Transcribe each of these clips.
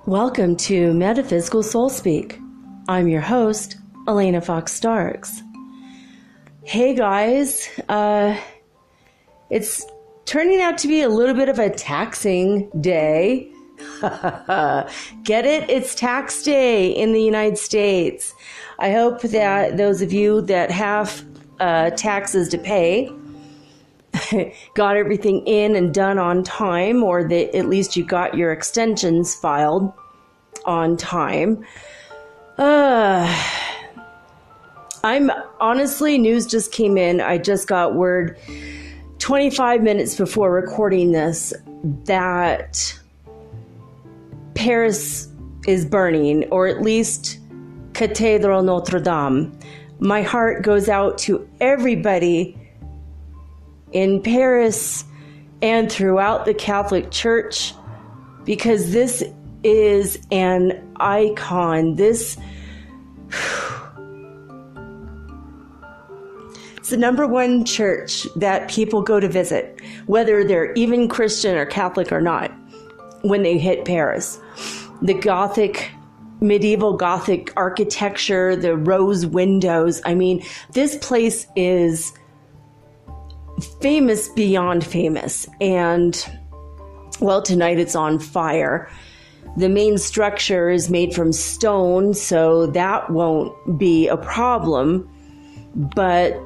Welcome to Metaphysical Soul Speak. I'm your host, Elena Fox Starks. Hey guys, it's turning out to be a little bit of a taxing day. Get it? It's tax day in the United States. I hope that those of you that have taxes to pay got everything in and done on time, or that at least you got your extensions filed on time. I'm honestly, news just came in. I just got word 25 minutes before recording this that Paris is burning, or at least Cathédrale Notre Dame. My heart goes out to everybody in Paris and throughout the Catholic Church, because this is an icon. It's the number one church that people go to visit, whether they're even Christian or Catholic or not, when they hit Paris. The Gothic, medieval Gothic architecture, the rose windows. I mean, this place is famous beyond famous. And, well, tonight it's on fire. The main structure is made from stone, so that won't be a problem. But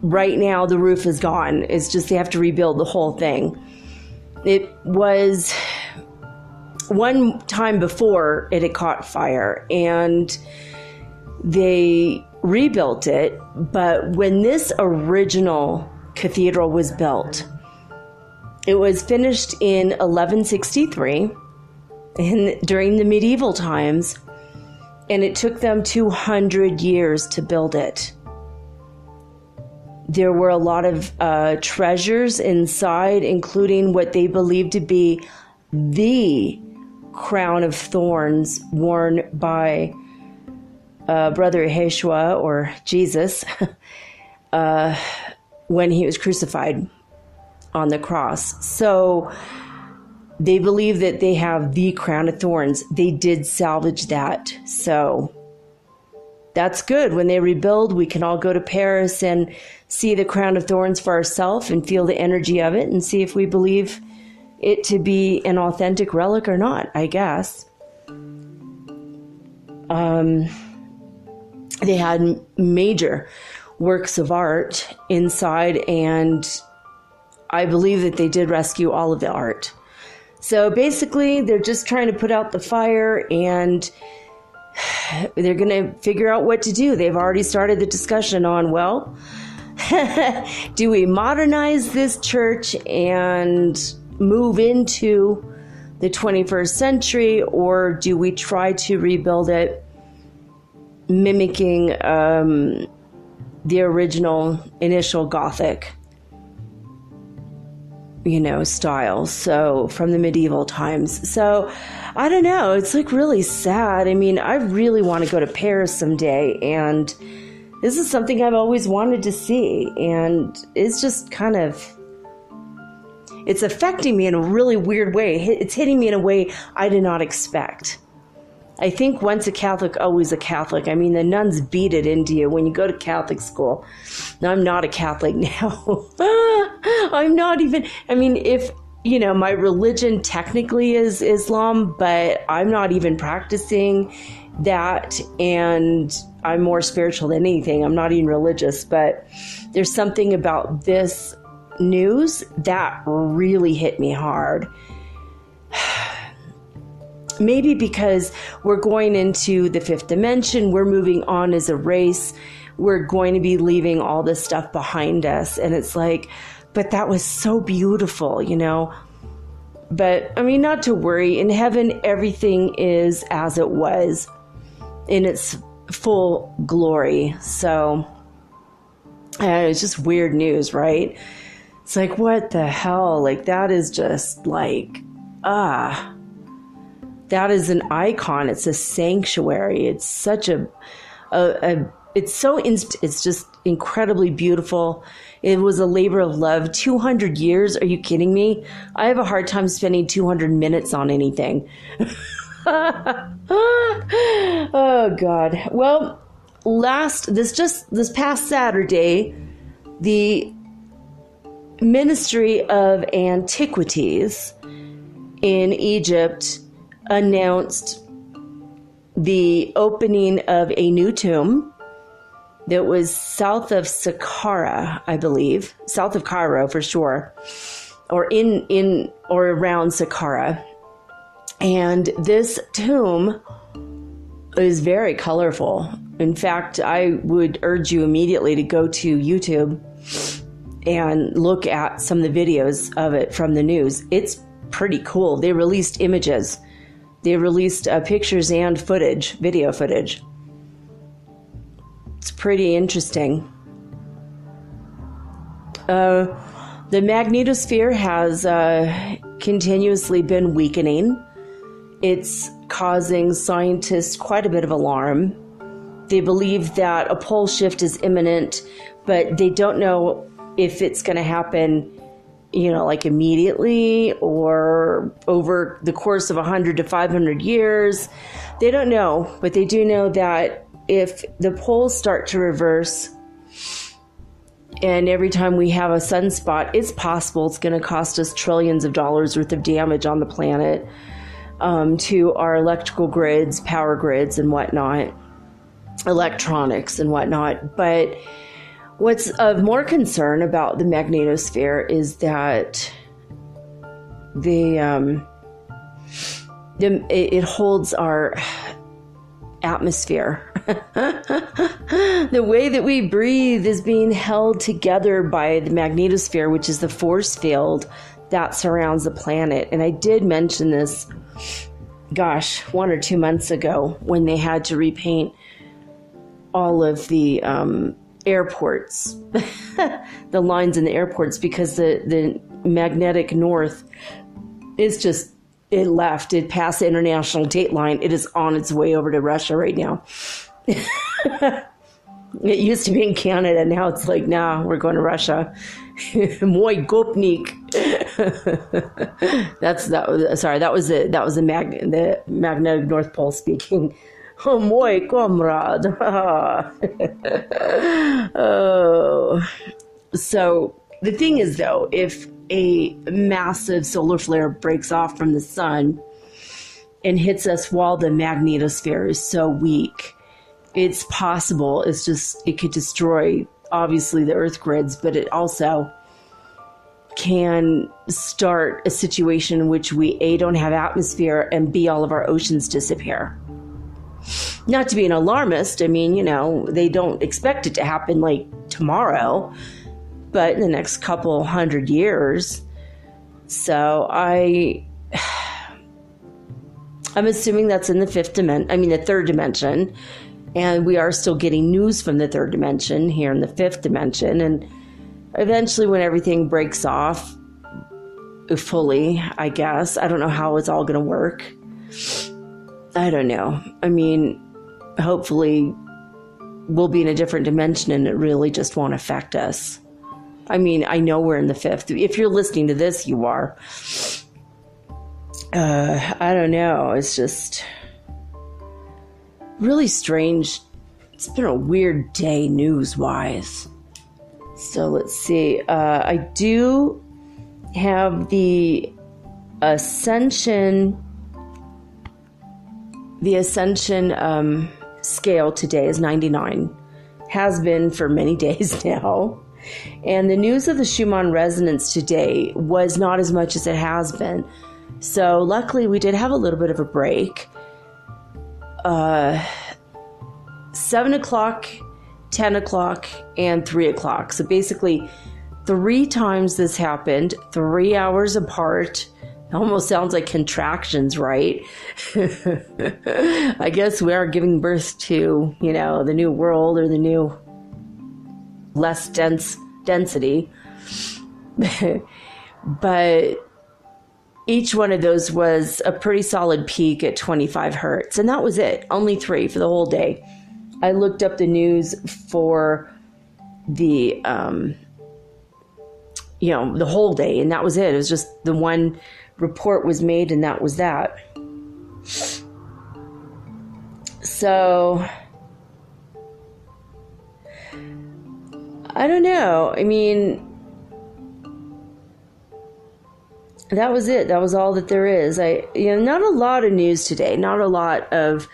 right now the roof is gone. It's just they have to rebuild the whole thing. It was one time before it had caught fire and they rebuilt it. But when this original cathedral was built, it was finished in 1163 during the medieval times, and it took them 200 years to build it. There were a lot of treasures inside, including what they believed to be the crown of thorns worn by Brother Yeshua, or Jesus, when he was crucified on the cross. So they believe that they have the crown of thorns. They did salvage that. So that's good. When they rebuild, we can all go to Paris and see the crown of thorns for ourselves and feel the energy of it and see if we believe it to be an authentic relic or not, I guess. They had major works of art inside, and I believe that they did rescue all of the art. So basically, they're just trying to put out the fire, and they're going to figure out what to do. They've already started the discussion on, well, do we modernize this church and move into the 21st century, or do we try to rebuild it mimicking the original initial Gothic, style, so from the medieval times. So I don't know, it's like really sad. I mean, I really want to go to Paris someday, and this is something I've always wanted to see, and it's just kind of, it's affecting me in a really weird way. It's hitting me in a way I did not expect. I think once a Catholic, always a Catholic. I mean, the nuns beat it into you when you go to Catholic school. Now, I'm not a Catholic now. I'm not even, if, my religion technically is Islam, but I'm not even practicing that, and I'm more spiritual than anything. I'm not even religious, but there's something about this news that really hit me hard. Maybe because we're going into the fifth dimension, we're moving on as a race, we're going to be leaving all this stuff behind us. And it's like, but that was so beautiful, But, not to worry. In heaven, everything is as it was in its full glory. So, it's just weird news, right? It's like, what the hell? Like, that is just like, that is an icon. It's a sanctuary. It's such it's so it's just incredibly beautiful. It was a labor of love. 200 years? Are you kidding me? I have a hard time spending 200 minutes on anything. Oh, God. Well, this past Saturday, the Ministry of Antiquities in Egypt announced the opening of a new tomb that was south of Saqqara, I believe, south of Cairo for sure, or in or around Saqqara. And this tomb is very colorful. In fact, I would urge you immediately to go to YouTube and look at some of the videos of it from the news. It's pretty cool. They released images. They released pictures and footage, video footage. It's pretty interesting. The magnetosphere has continuously been weakening. It's causing scientists quite a bit of alarm. They believe that a pole shift is imminent, but they don't know if it's going to happen, like immediately or over the course of 100 to 500 years. They don't know, but they do know that if the poles start to reverse, and every time we have a sunspot, it's possible it's going to cost us trillions of dollars worth of damage on the planet, to our electrical grids, power grids, and whatnot, electronics and whatnot. But what's of more concern about the magnetosphere is that it holds our atmosphere. The way that we breathe is being held together by the magnetosphere, which is the force field that surrounds the planet. And I did mention this, 1 or 2 months ago, when they had to repaint all of the airports, the lines in the airports, because the magnetic north is just, it passed the international date line. It is on its way over to Russia right now. It used to be in Canada. Now it's like, nah, we're going to Russia. Moi gopnik. That was the magnetic North Pole speaking. Oh, moi comrade. Oh. So the thing is, though, if a massive solar flare breaks off from the sun and hits us while the magnetosphere is so weak, it's possible. It could destroy, obviously, the Earth grids, but it also can start a situation in which we, A, don't have atmosphere, and B, all of our oceans disappear. Not to be an alarmist, I mean, they don't expect it to happen like tomorrow, but in the next couple hundred years. So I'm assuming that's in the the third dimension. And we are still getting news from the third dimension here in the fifth dimension. And eventually when everything breaks off fully, I guess, I don't know how it's all going to work. I don't know. I mean, hopefully we'll be in a different dimension and it really just won't affect us. I mean, I know we're in the fifth. If you're listening to this, you are. I don't know. It's just really strange. It's been a weird day news-wise. So let's see. I do have the Ascension. The Ascension scale today is 99. Has been for many days now. And the news of the Schumann resonance today was not as much as it has been. So luckily we did have a little bit of a break. 7 o'clock, 10 o'clock, and 3 o'clock. So basically 3 times this happened, 3 hours apart. It almost sounds like contractions, right? I guess we are giving birth to, the new world, or the new less density. But each one of those was a pretty solid peak at 25 hertz. And that was it. Only 3 for the whole day. I looked up the news for the the whole day, and that was it. It was just the one report was made, and that was that. So I don't know. I mean, that was it. That was all that there is. Not a lot of news today. Not a lot of,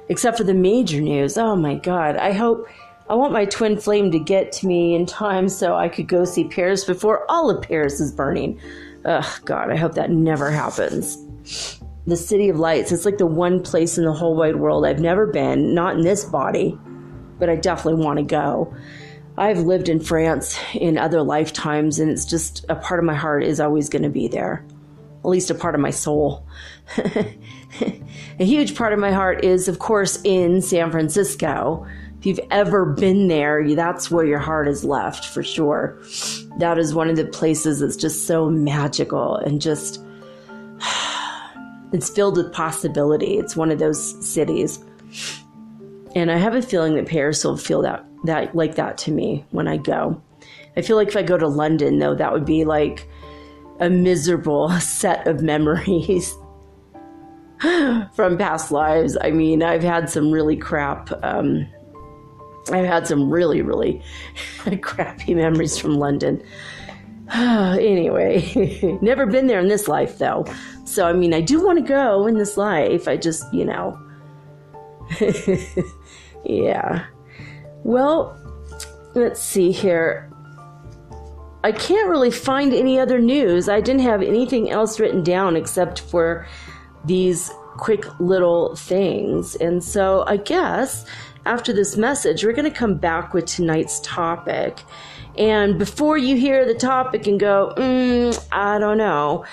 except for the major news. Oh my God. I want my twin flame to get to me in time so I could go see Paris before all of Paris is burning. Ugh, God, I hope that never happens. The City of Lights. It's like the one place in the whole wide world I've never been, not in this body, but I definitely want to go. I've lived in France in other lifetimes, and it's just a part of my heart is always going to be there. At least a part of my soul. A huge part of my heart is, of course, in San Francisco. If you've ever been there, that's where your heart is left, for sure. That is one of the places that's just so magical and just, it's filled with possibility. It's one of those cities. And I have a feeling that Paris will feel that like that to me when I go. I feel like if I go to London, though, that would be like a miserable set of memories from past lives. I mean, I've had some really really crappy memories from London. Anyway, never been there in this life, though. So, I mean, I do want to go in this life. I just, yeah. Well, let's see here. I can't really find any other news. I didn't have anything else written down except for these quick little things. And so I guess after this message, we're going to come back with tonight's topic. And before you hear the topic and go, I don't know,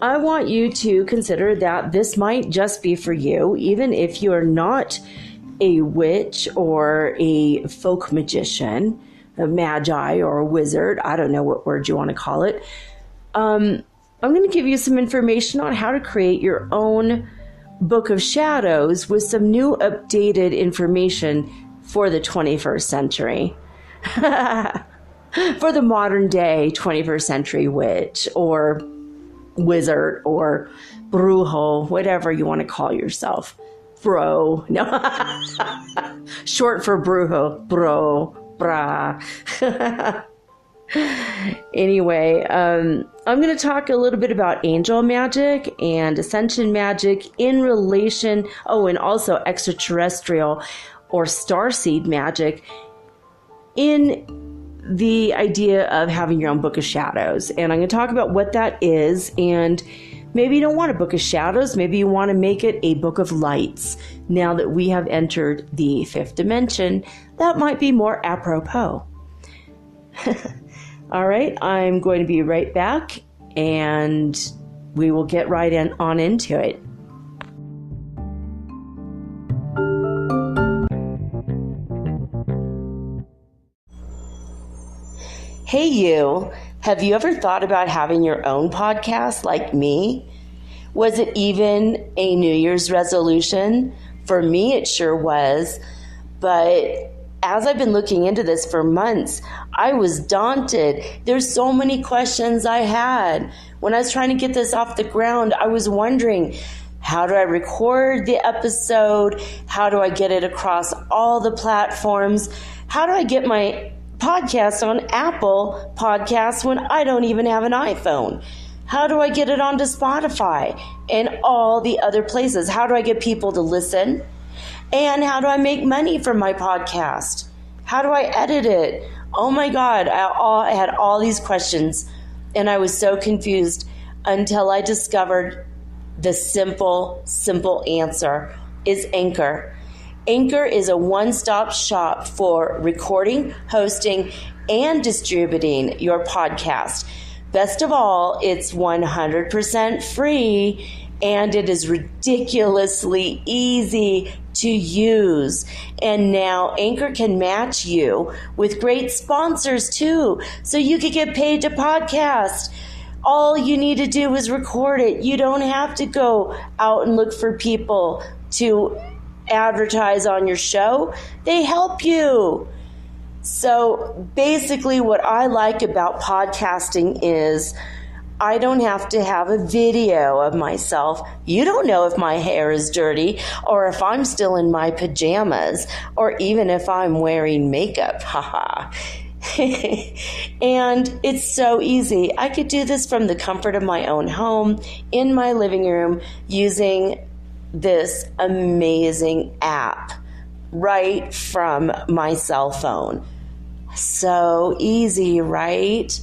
I want you to consider that this might just be for you, even if you are not a witch or a folk magician, a magi or a wizard. I don't know what word you want to call it. I'm going to give you some information on how to create your own Book of Shadows with some new updated information for the 21st century. For the modern day 21st century witch or wizard or brujo, whatever you want to call yourself. Bro. No. Short for brujo. Bro. Bra. Anyway, I'm going to talk a little bit about angel magic and ascension magic in relation, and also extraterrestrial or starseed magic in the idea of having your own Book of Shadows. And I'm going to talk about what that is, and maybe you don't want a Book of Shadows. Maybe you want to make it a Book of Lights. Now that we have entered the fifth dimension, that might be more apropos. All right, I'm going to be right back, and we will get right on into it. Hey you, have you ever thought about having your own podcast like me? Was it even a New Year's resolution? For me, it sure was. But as I've been looking into this for months, I was daunted. There's so many questions I had. When I was trying to get this off the ground, I was wondering, how do I record the episode? How do I get it across all the platforms? How do I get my podcast on Apple Podcasts when I don't even have an iPhone? How do I get it onto Spotify and all the other places? How do I get people to listen? And how do I make money from my podcast? How do I edit it? Oh my God, I had all these questions, and I was so confused until I discovered the simple answer is Anchor. Anchor is a one-stop shop for recording, hosting, and distributing your podcast. Best of all, it's 100% free, and it is ridiculously easy to use. And now Anchor can match you with great sponsors too, so you can get paid to podcast. All you need to do is record it. You don't have to go out and look for people to advertise on your show. They help you. So basically what I like about podcasting is I don't have to have a video of myself. You don't know if my hair is dirty or if I'm still in my pajamas or even if I'm wearing makeup. Haha. And it's so easy. I could do this from the comfort of my own home in my living room using this amazing app right from my cell phone. So easy, right?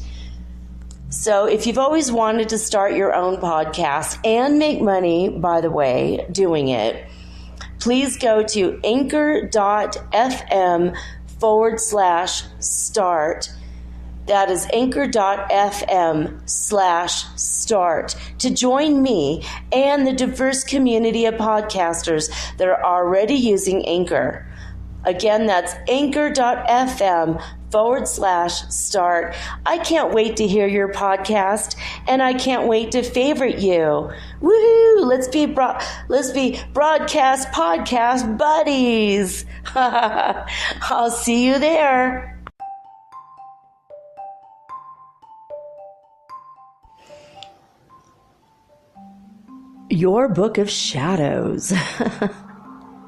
So if you've always wanted to start your own podcast and make money, by the way, doing it, please go to anchor.fm/start. That is anchor.fm/start to join me and the diverse community of podcasters that are already using Anchor. Again, that's anchor.fm/start. I can't wait to hear your podcast, and I can't wait to favorite you. Woohoo! Let's be broadcast podcast buddies. I'll see you there. Your Book of Shadows.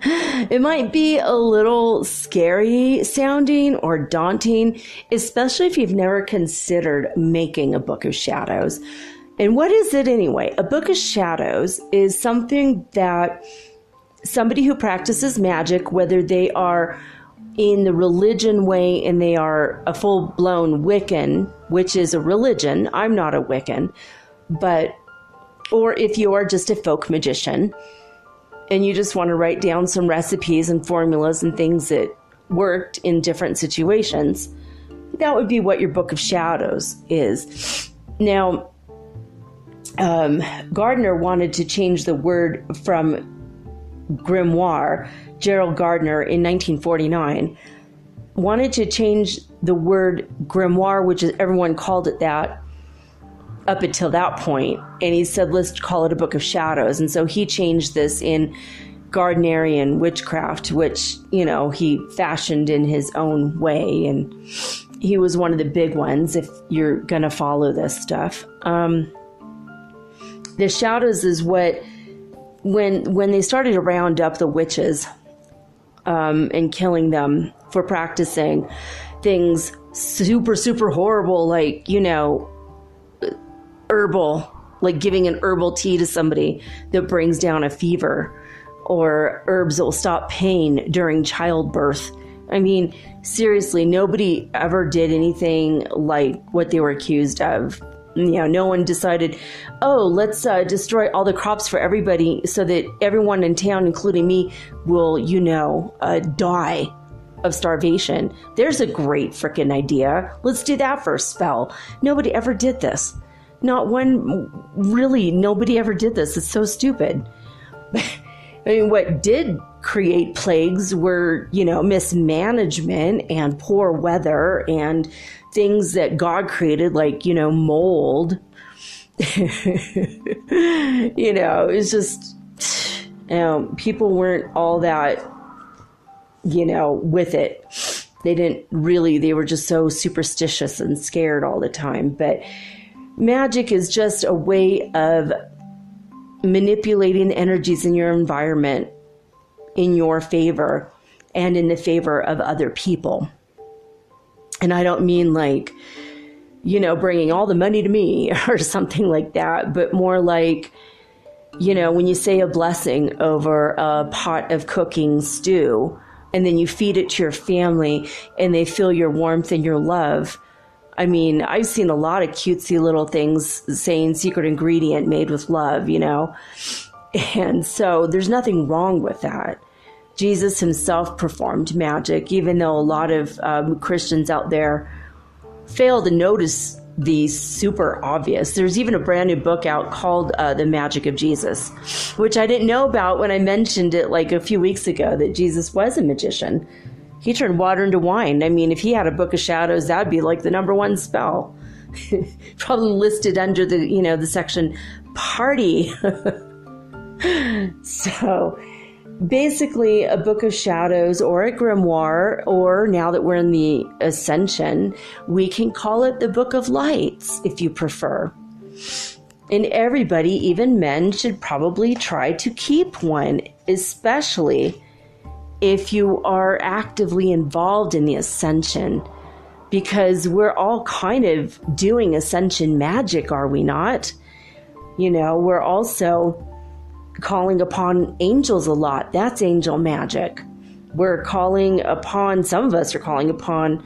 It might be a little scary sounding or daunting, especially if you've never considered making a Book of Shadows. And what is it anyway? A Book of Shadows is something that somebody who practices magic, whether they are in the religion way and they are a full-blown Wiccan, which is a religion. I'm not a Wiccan, or if you are just a folk magician, and you just want to write down some recipes and formulas and things that worked in different situations, that would be what your Book of Shadows is. Now, Gardner wanted to change the word from grimoire. Gerald Gardner in 1949 wanted to change the word grimoire, which is, everyone called it that up until that point, and he said, let's call it a Book of Shadows. And so he changed this in Gardnerian witchcraft, which, he fashioned in his own way, and he was one of the big ones if you're going to follow this stuff. The shadows is what, when they started to round up the witches and killing them for practicing things super, super horrible, like, herbal, like giving an herbal tea to somebody that brings down a fever, or herbs that will stop pain during childbirth. I mean, seriously, nobody ever did anything like what they were accused of. No one decided, let's destroy all the crops for everybody so that everyone in town, including me, will, die of starvation. There's a great freaking idea. Let's do that for a spell. Nobody ever did this. Nobody ever did this. It's so stupid. I mean, what did create plagues were, mismanagement and poor weather and things that God created, like, mold. It's just, people weren't all that, with it. They were just so superstitious and scared all the time. But magic is just a way of manipulating the energies in your environment in your favor and in the favor of other people. And I don't mean like, bringing all the money to me or something like that, but more like, when you say a blessing over a pot of cooking stew and then you feed it to your family and they feel your warmth and your love. I mean, I've seen a lot of cutesy little things saying secret ingredient made with love, and so there's nothing wrong with that. Jesus himself performed magic, even though a lot of Christians out there fail to notice the super obvious. There's even a brand new book out called The Magic of Jesus, which I didn't know about when I mentioned it like a few weeks ago, that Jesus was a magician. He turned water into wine. I mean, if he had a Book of Shadows, that'd be like the number one spell. Probably listed under the section party. So basically a book of shadows or a grimoire, or now that we're in the ascension, we can call it the book of lights if you prefer. And everybody, even men, should probably try to keep one, especially if you are actively involved in the ascension, because we're all kind of doing ascension magic, are we not? You know, we're also calling upon angels a lot. That's angel magic. We're calling upon, some of us are calling upon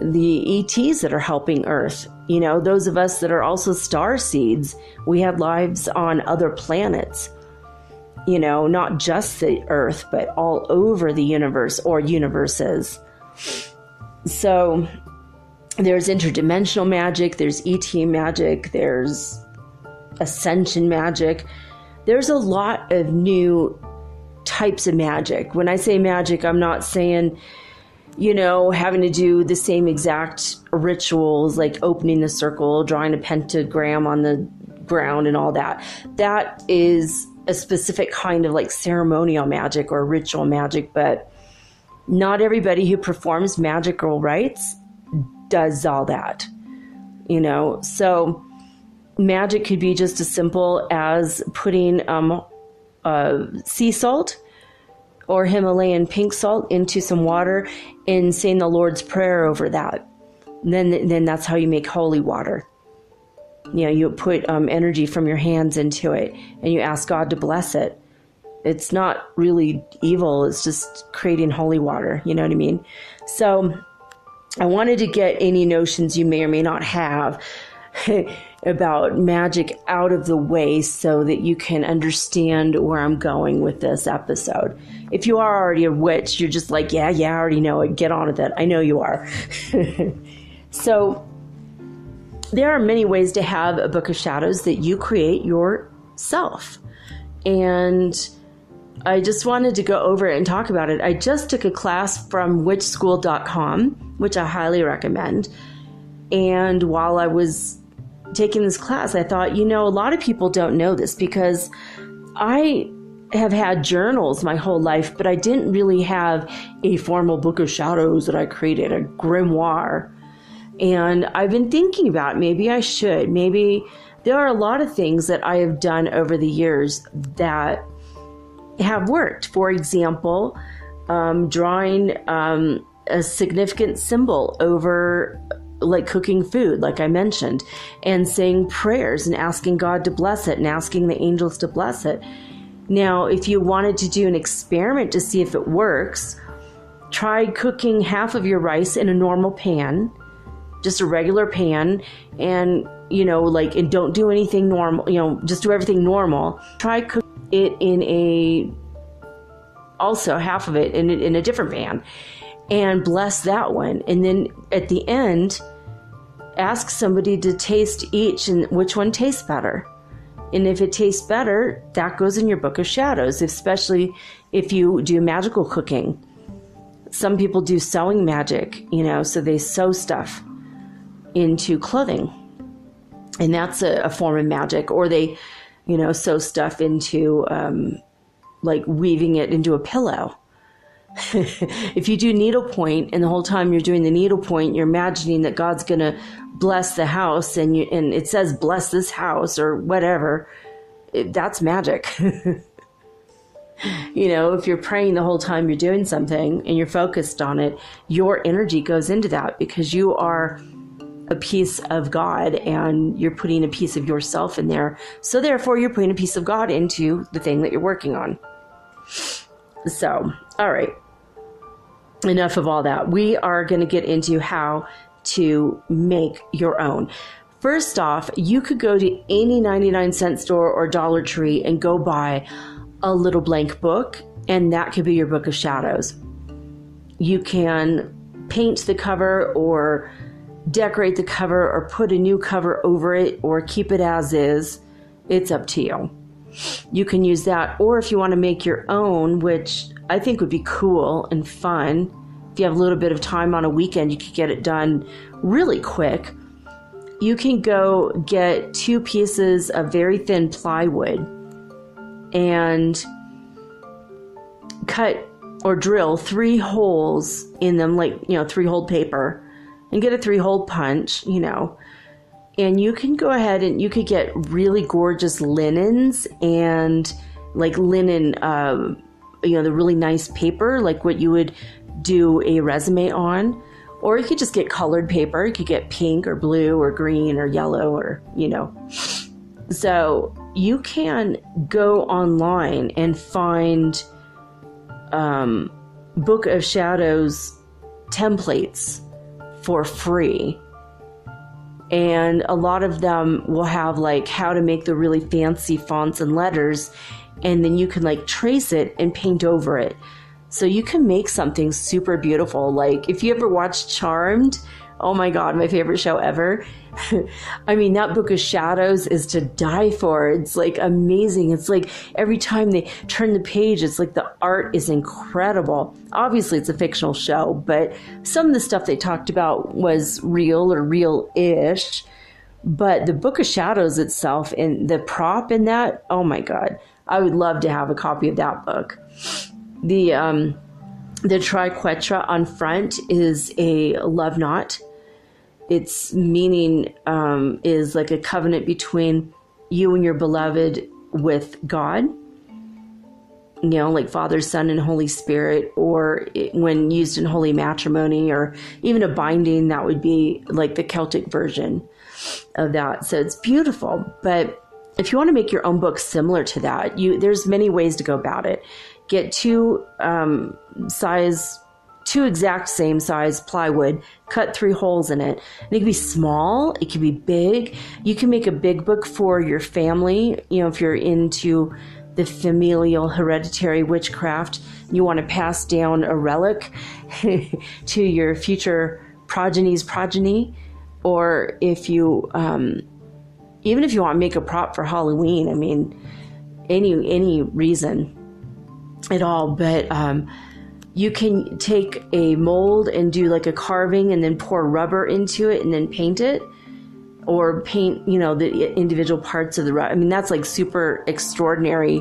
the ETs that are helping Earth. You know, those of us that are also star seeds, we have lives on other planets. You know, not just the Earth, but all over the universe or universes. So there's interdimensional magic, there's ET magic, there's ascension magic. There's a lot of new types of magic. When I say magic, I'm not saying, you know, having to do the same exact rituals, like opening the circle, drawing a pentagram on the ground and all that. That is a specific kind of like ceremonial magic or ritual magic, but not everybody who performs magical rites does all that, you know. So magic could be just as simple as putting sea salt or Himalayan pink salt into some water and saying the Lord's Prayer over that. Then that's how you make holy water. You know, you put energy from your hands into it and you ask God to bless it. It's not really evil. It's just creating holy water. You know what I mean? So I wanted to get any notions you may or may not have about magic out of the way so that you can understand where I'm going with this episode. If you are already a witch, you're just like, yeah, I already know it. Get on with it. I know you are. So there are many ways to have a book of shadows that you create yourself. And I just wanted to go over it and talk about it. I just took a class from witchschool.com, which I highly recommend. And while I was taking this class, I thought, you know, a lot of people don't know this because I have had journals my whole life, but I didn't really have a formal book of shadows that I created, a grimoire. And I've been thinking about maybe I should. Maybe there are a lot of things that I have done over the years that have worked. For example, drawing a significant symbol over like cooking food, like I mentioned, and saying prayers and asking God to bless it and asking the angels to bless it. Now, if you wanted to do an experiment to see if it works, try cooking half of your rice in a normal pan, just a regular pan, and, you know, like, and don't do anything normal, you know, just do everything normal. Try cook it also half of it in a different pan, and bless that one. And then at the end, ask somebody to taste each and which one tastes better. And if it tastes better, that goes in your book of shadows, especially if you do magical cooking. Some people do sewing magic, you know, so they sew stuff into clothing. And that's a form of magic. Or they, you know, sew stuff into, like weaving it into a pillow. If you do needlepoint and the whole time you're doing the needlepoint, you're imagining that God's going to bless the house and it says bless this house or whatever, that's magic. You know, if you're praying the whole time you're doing something and you're focused on it, your energy goes into that because you are a piece of God and you're putting a piece of yourself in there. So therefore you're putting a piece of God into the thing that you're working on. So, all right. Enough of all that. We are going to get into how to make your own. First off, you could go to any 99-cent store or Dollar Tree and go buy a little blank book, and that could be your book of shadows. You can paint the cover or decorate the cover or put a new cover over it or keep it as is. It's up to you. You can use that, or if you want to make your own, which I think would be cool and fun. If you have a little bit of time on a weekend, you could get it done really quick. You can go get 2 pieces of very thin plywood and cut or drill 3 holes in them, like, 3-hole paper, and get a 3-hole punch, and you can go ahead and you could get really gorgeous linens and like linen, the really nice paper, like what you would do a resume on. Or you could just get colored paper. You could get pink or blue or green or yellow or, So you can go online and find Book of Shadows templates for free. And a lot of them will have like how to make the really fancy fonts and letters. And then you can like trace it and paint over it. So you can make something super beautiful. Like if you ever watched Charmed, oh my God, my favorite show ever. I mean, that Book of Shadows is to die for. It's like amazing. It's like every time they turn the page, it's like the art is incredible. Obviously, it's a fictional show, but some of the stuff they talked about was real or real-ish. But the Book of Shadows itself and the prop in that, oh my God, I would love to have a copy of that book. The triquetra on front is a love knot. Its meaning is like a covenant between you and your beloved with God, like Father, Son, and Holy Spirit, or when used in holy matrimony, or even a binding, that would be like the Celtic version of that. So it's beautiful. But if you want to make your own book similar to that, there's many ways to go about it. Get 2 exact same size plywood, cut 3 holes in it. And it can be small, it can be big. You can make a big book for your family. If you're into the familial hereditary witchcraft, you want to pass down a relic to your future progeny's progeny. Or if you, even if you want to make a prop for Halloween, I mean, any reason at all. But you can take a mold and do like a carving and then pour rubber into it and then paint it, or paint, the individual parts of the rubber. I mean, that's like super extraordinary.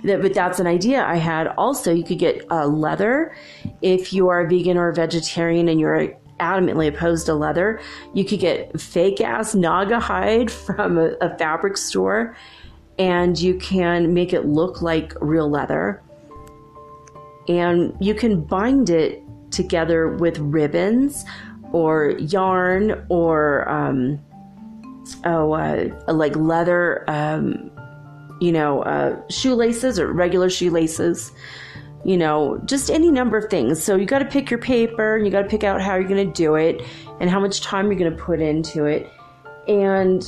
But that's an idea I had. Also, you could get leather. If you are a vegan or a vegetarian and you're adamantly opposed to leather, you could get fake ass Naga hide from a fabric store, and you can make it look like real leather. And you can bind it together with ribbons or yarn or like leather, shoelaces or regular shoelaces, just any number of things. So you got to pick your paper, and you got to pick out how you're going to do it and how much time you're going to put into it. And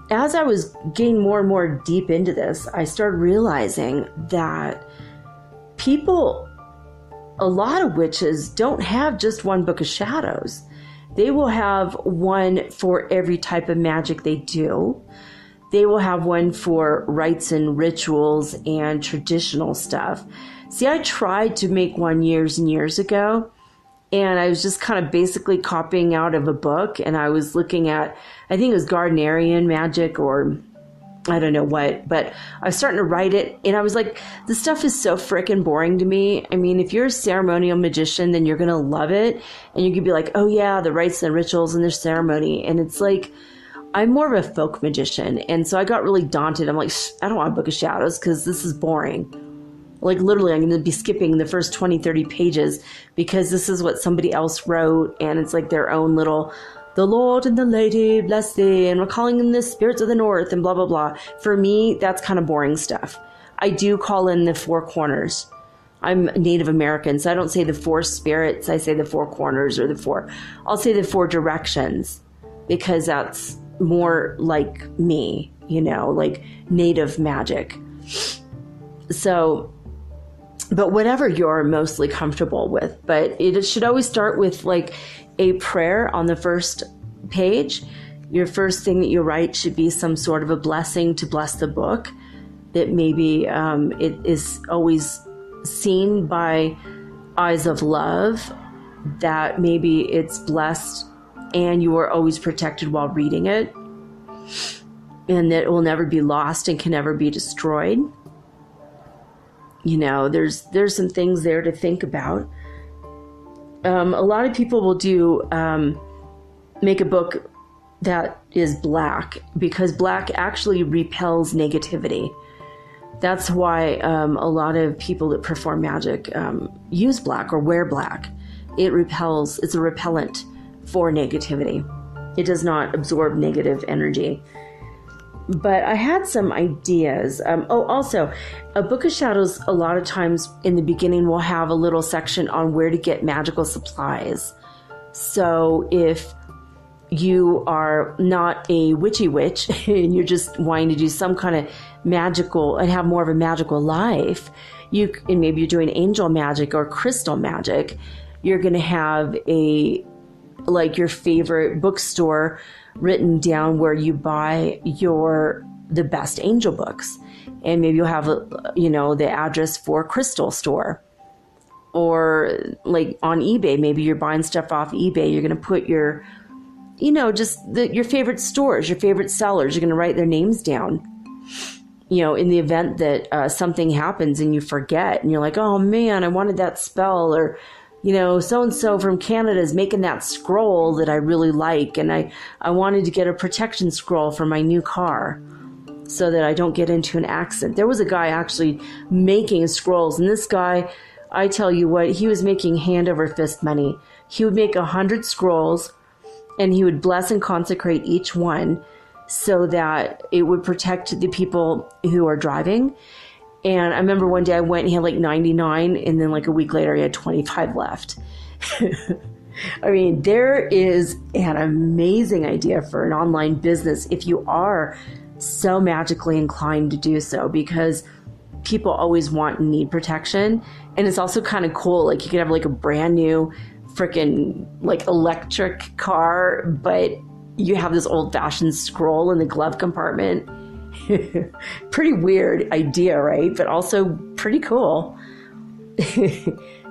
as I was getting more and more deep into this, I started realizing that people, a lot of witches, don't have just one Book of Shadows. They will have one for every type of magic they do. They will have one for rites and rituals and traditional stuff. See, I tried to make one years and years ago, and I was just kind of basically copying out of a book, and I was looking at, I think it was Gardnerian magic, or I don't know what, but I was starting to write it, and I was like, this stuff is so frickin' boring to me. I mean, if you're a ceremonial magician, then you're going to love it, and you could be like, oh yeah, the rites and rituals and their ceremony, and it's like, I'm more of a folk magician, and so I got really daunted. I'm like, I don't want a Book of Shadows because this is boring. Like literally, I'm going to be skipping the first 20, 30 pages because this is what somebody else wrote, and it's like their own little, the Lord and the Lady bless thee, and we're calling in the spirits of the north, and blah, blah, blah. For me, that's kind of boring stuff. I do call in the 4 corners. I'm Native American, so I don't say the 4 spirits. I say the 4 corners, or I'll say the 4 directions, because that's more like me, like native magic. So, but whatever you're mostly comfortable with, but it should always start with like a prayer on the first page. Your first thing that you write should be some sort of a blessing to bless the book, that maybe it is always seen by eyes of love, that maybe it's blessed and you are always protected while reading it, and that it will never be lost and can never be destroyed. there's some things there to think about. A lot of people will do make a book that is black, because black actually repels negativity. That's why a lot of people that perform magic use black or wear black. It repels, it's a repellent for negativity. It does not absorb negative energy. But I had some ideas. Also, a Book of Shadows, a lot of times in the beginning, will have a little section on where to get magical supplies. So if you are not a witchy witch and you're just wanting to do some kind of magical and have more of a magical life, and maybe you're doing angel magic or crystal magic, you're going to have your favorite bookstore written down where you buy the best angel books. And maybe you'll have the address for a crystal store. Or like on eBay, maybe you're buying stuff off eBay, you're going to put your your favorite stores, your favorite sellers, you're going to write their names down. In the event that something happens and you forget and you're like, oh man, I wanted that spell, or, so-and-so from Canada is making that scroll that I really like. And I wanted to get a protection scroll for my new car so that I don't get into an accident. There was a guy actually making scrolls, and this guy, I tell you what, he was making hand over fist money. He would make 100 scrolls, and he would bless and consecrate each one so that it would protect the people who are driving. And I remember one day I went and he had like 99, and then like a week later he had 25 left. I mean, there is an amazing idea for an online business if you are so magically inclined to do so, because people always want and need protection. And it's also kind of cool. Like you could have like a brand new freaking like electric car, but you have this old-fashioned scroll in the glove compartment. Pretty weird idea, right? But also pretty cool.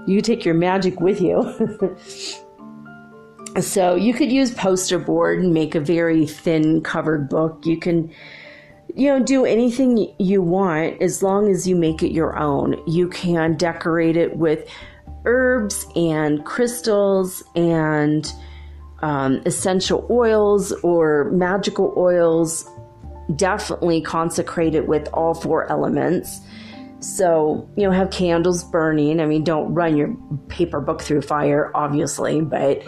You take your magic with you. So you could use poster board and make a very thin covered book. You can do anything you want as long as you make it your own. You can decorate it with herbs and crystals and essential oils or magical oils. Definitely consecrate it with all 4 elements. So, have candles burning. I mean, don't run your paper book through fire, obviously, but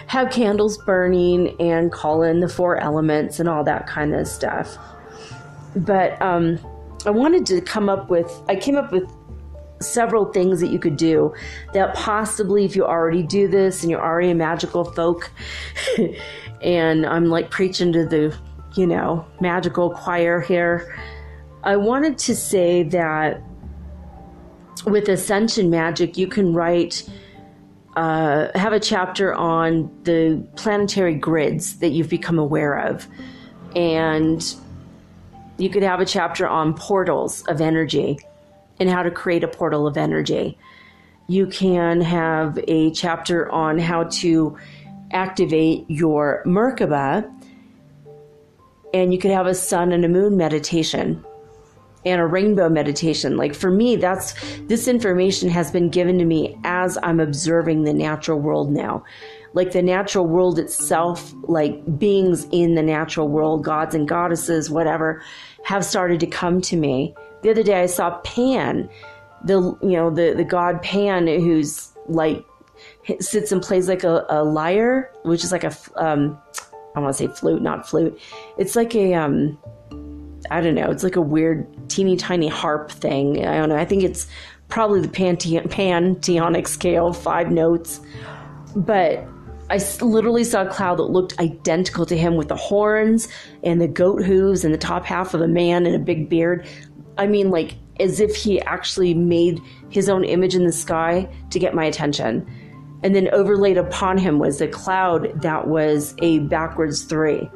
have candles burning and call in the 4 elements and all that kind of stuff. But I came up with several things that you could do that possibly, if you already do this and you're already a magical folk, and I'm like preaching to the, magical choir here, I wanted to say that with Ascension Magic, you can have a chapter on the planetary grids that you've become aware of. And you could have a chapter on portals of energy and how to create a portal of energy. You can have a chapter on how to activate your Merkaba, and you could have a sun and a moon meditation and a rainbow meditation. Like for me, this information has been given to me as I'm observing the natural world now. Like the natural world itself, like beings in the natural world, gods and goddesses, whatever, have started to come to me. The other day I saw Pan, the god Pan, who's like sits and plays like a lyre, which is like I want to say flute, not flute. It's like a I don't know. It's like a weird teeny tiny harp thing. I don't know. I think it's probably the Pantonic scale, 5 notes. But I literally saw a cloud that looked identical to him with the horns and the goat hooves and the top half of a man and a big beard. I mean, like as if he actually made his own image in the sky to get my attention. And then overlaid upon him was a cloud that was a backwards 3.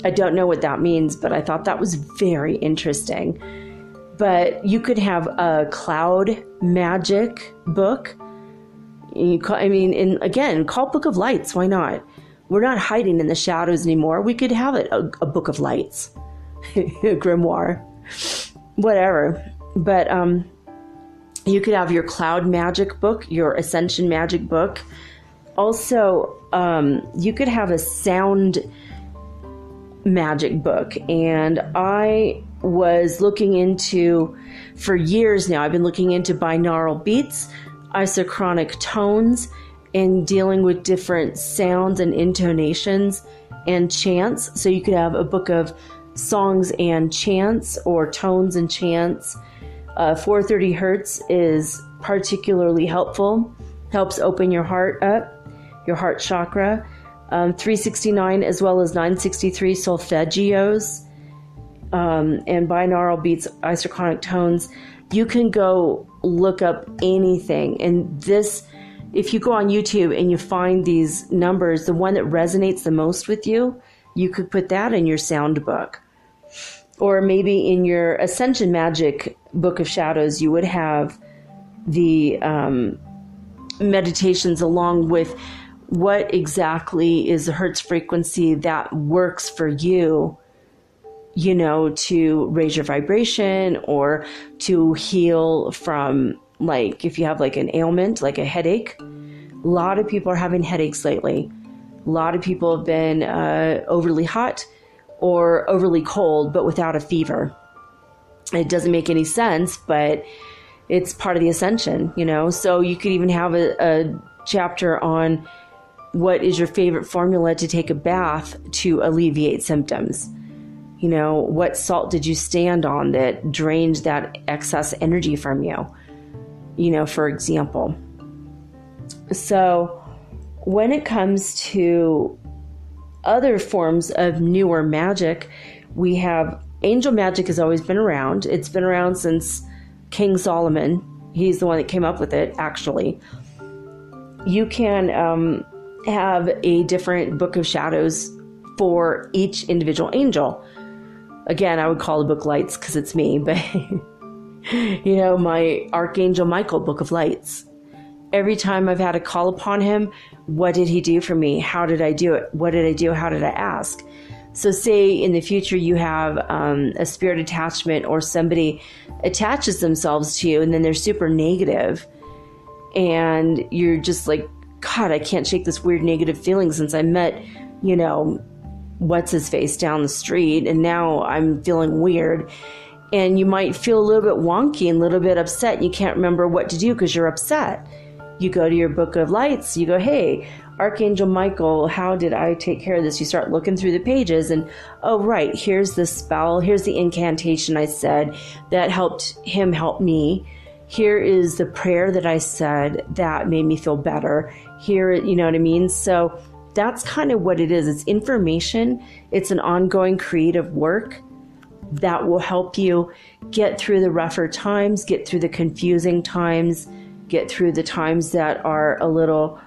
I don't know what that means, but I thought that was very interesting. But you could have a cloud magic book. Call Book of Lights. Why not? We're not hiding in the shadows anymore. We could have it a Book of Lights, a grimoire, whatever. But you could have your cloud magic book, your ascension magic book. Also, you could have a sound magic book. And I was looking into, for years now, I've been looking into binaural beats, isochronic tones, and dealing with different sounds and intonations and chants. So you could have a book of songs and chants, or tones and chants. 430 hertz is particularly helpful, helps open your heart up, your heart chakra. 369 as well as 963 solfeggios, and binaural beats, isochronic tones. You can go look up anything. And this, if you go on YouTube and you find these numbers, the one that resonates the most with you, you could put that in your sound book. Or maybe in your Ascension Magic Book of Shadows, you would have the meditations along with what exactly is the hertz frequency that works for you, you know, to raise your vibration or to heal from, like, if you have like an ailment, like a headache. A lot of people are having headaches lately. A lot of people have been overly hot or overly cold, but without a fever. It doesn't make any sense, but it's part of the ascension, you know? So you could even have a chapter on what is your favorite formula to take a bath to alleviate symptoms. You know, what salt did you stand on that drained that excess energy from you? You know, for example. So when it comes to other forms of newer magic, we have angel magic has always been around. It's been around since King Solomon. He's the one that came up with it, actually. You can have a different book of shadows for each individual angel. Again, I would call the book lights because it's me, but you know, my Archangel Michael book of lights. Every time I've had a call upon him, what did he do for me? How did I do it? What did I do? How did I ask? So say in the future you have a spirit attachment, or somebody attaches themselves to you and then they're super negative and you're just like, God, I can't shake this weird negative feeling since I met, you know, what's his face down the street, and now I'm feeling weird. And you might feel a little bit wonky and a little bit upset, and you can't remember what to do because you're upset. You go to your book of lights, you go, hey, Archangel Michael, how did I take care of this? You start looking through the pages and, oh, right, here's the spell, here's the incantation I said that helped him help me. Here is the prayer that I said that made me feel better. Here, you know what I mean? So that's kind of what it is. It's information. It's an ongoing creative work that will help you get through the rougher times, get through the confusing times, get through the times that are a little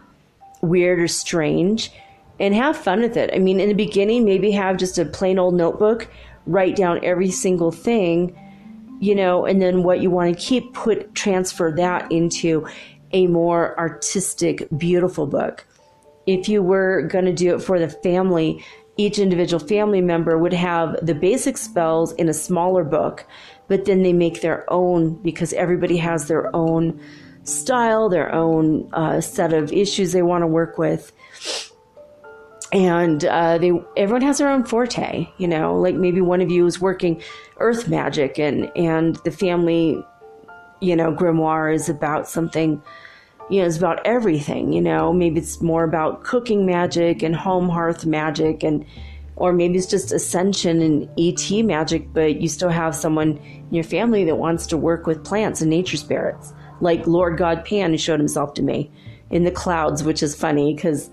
weird or strange, and have fun with it. I mean, in the beginning, maybe have just a plain old notebook, write down every single thing, you know, and then what you want to keep, transfer that into a more artistic, beautiful book. If you were going to do it for the family, each individual family member would have the basic spells in a smaller book, but then they make their own, because everybody has their own style, their own set of issues they want to work with. And everyone has their own forte, you know, like maybe one of you is working earth magic and the family, you know, grimoire is about something, you know, it's about everything, you know, maybe it's more about cooking magic and home hearth magic, or maybe it's just ascension and ET magic, but you still have someone in your family that wants to work with plants and nature spirits, like Lord God Pan, who showed himself to me in the clouds, which is funny because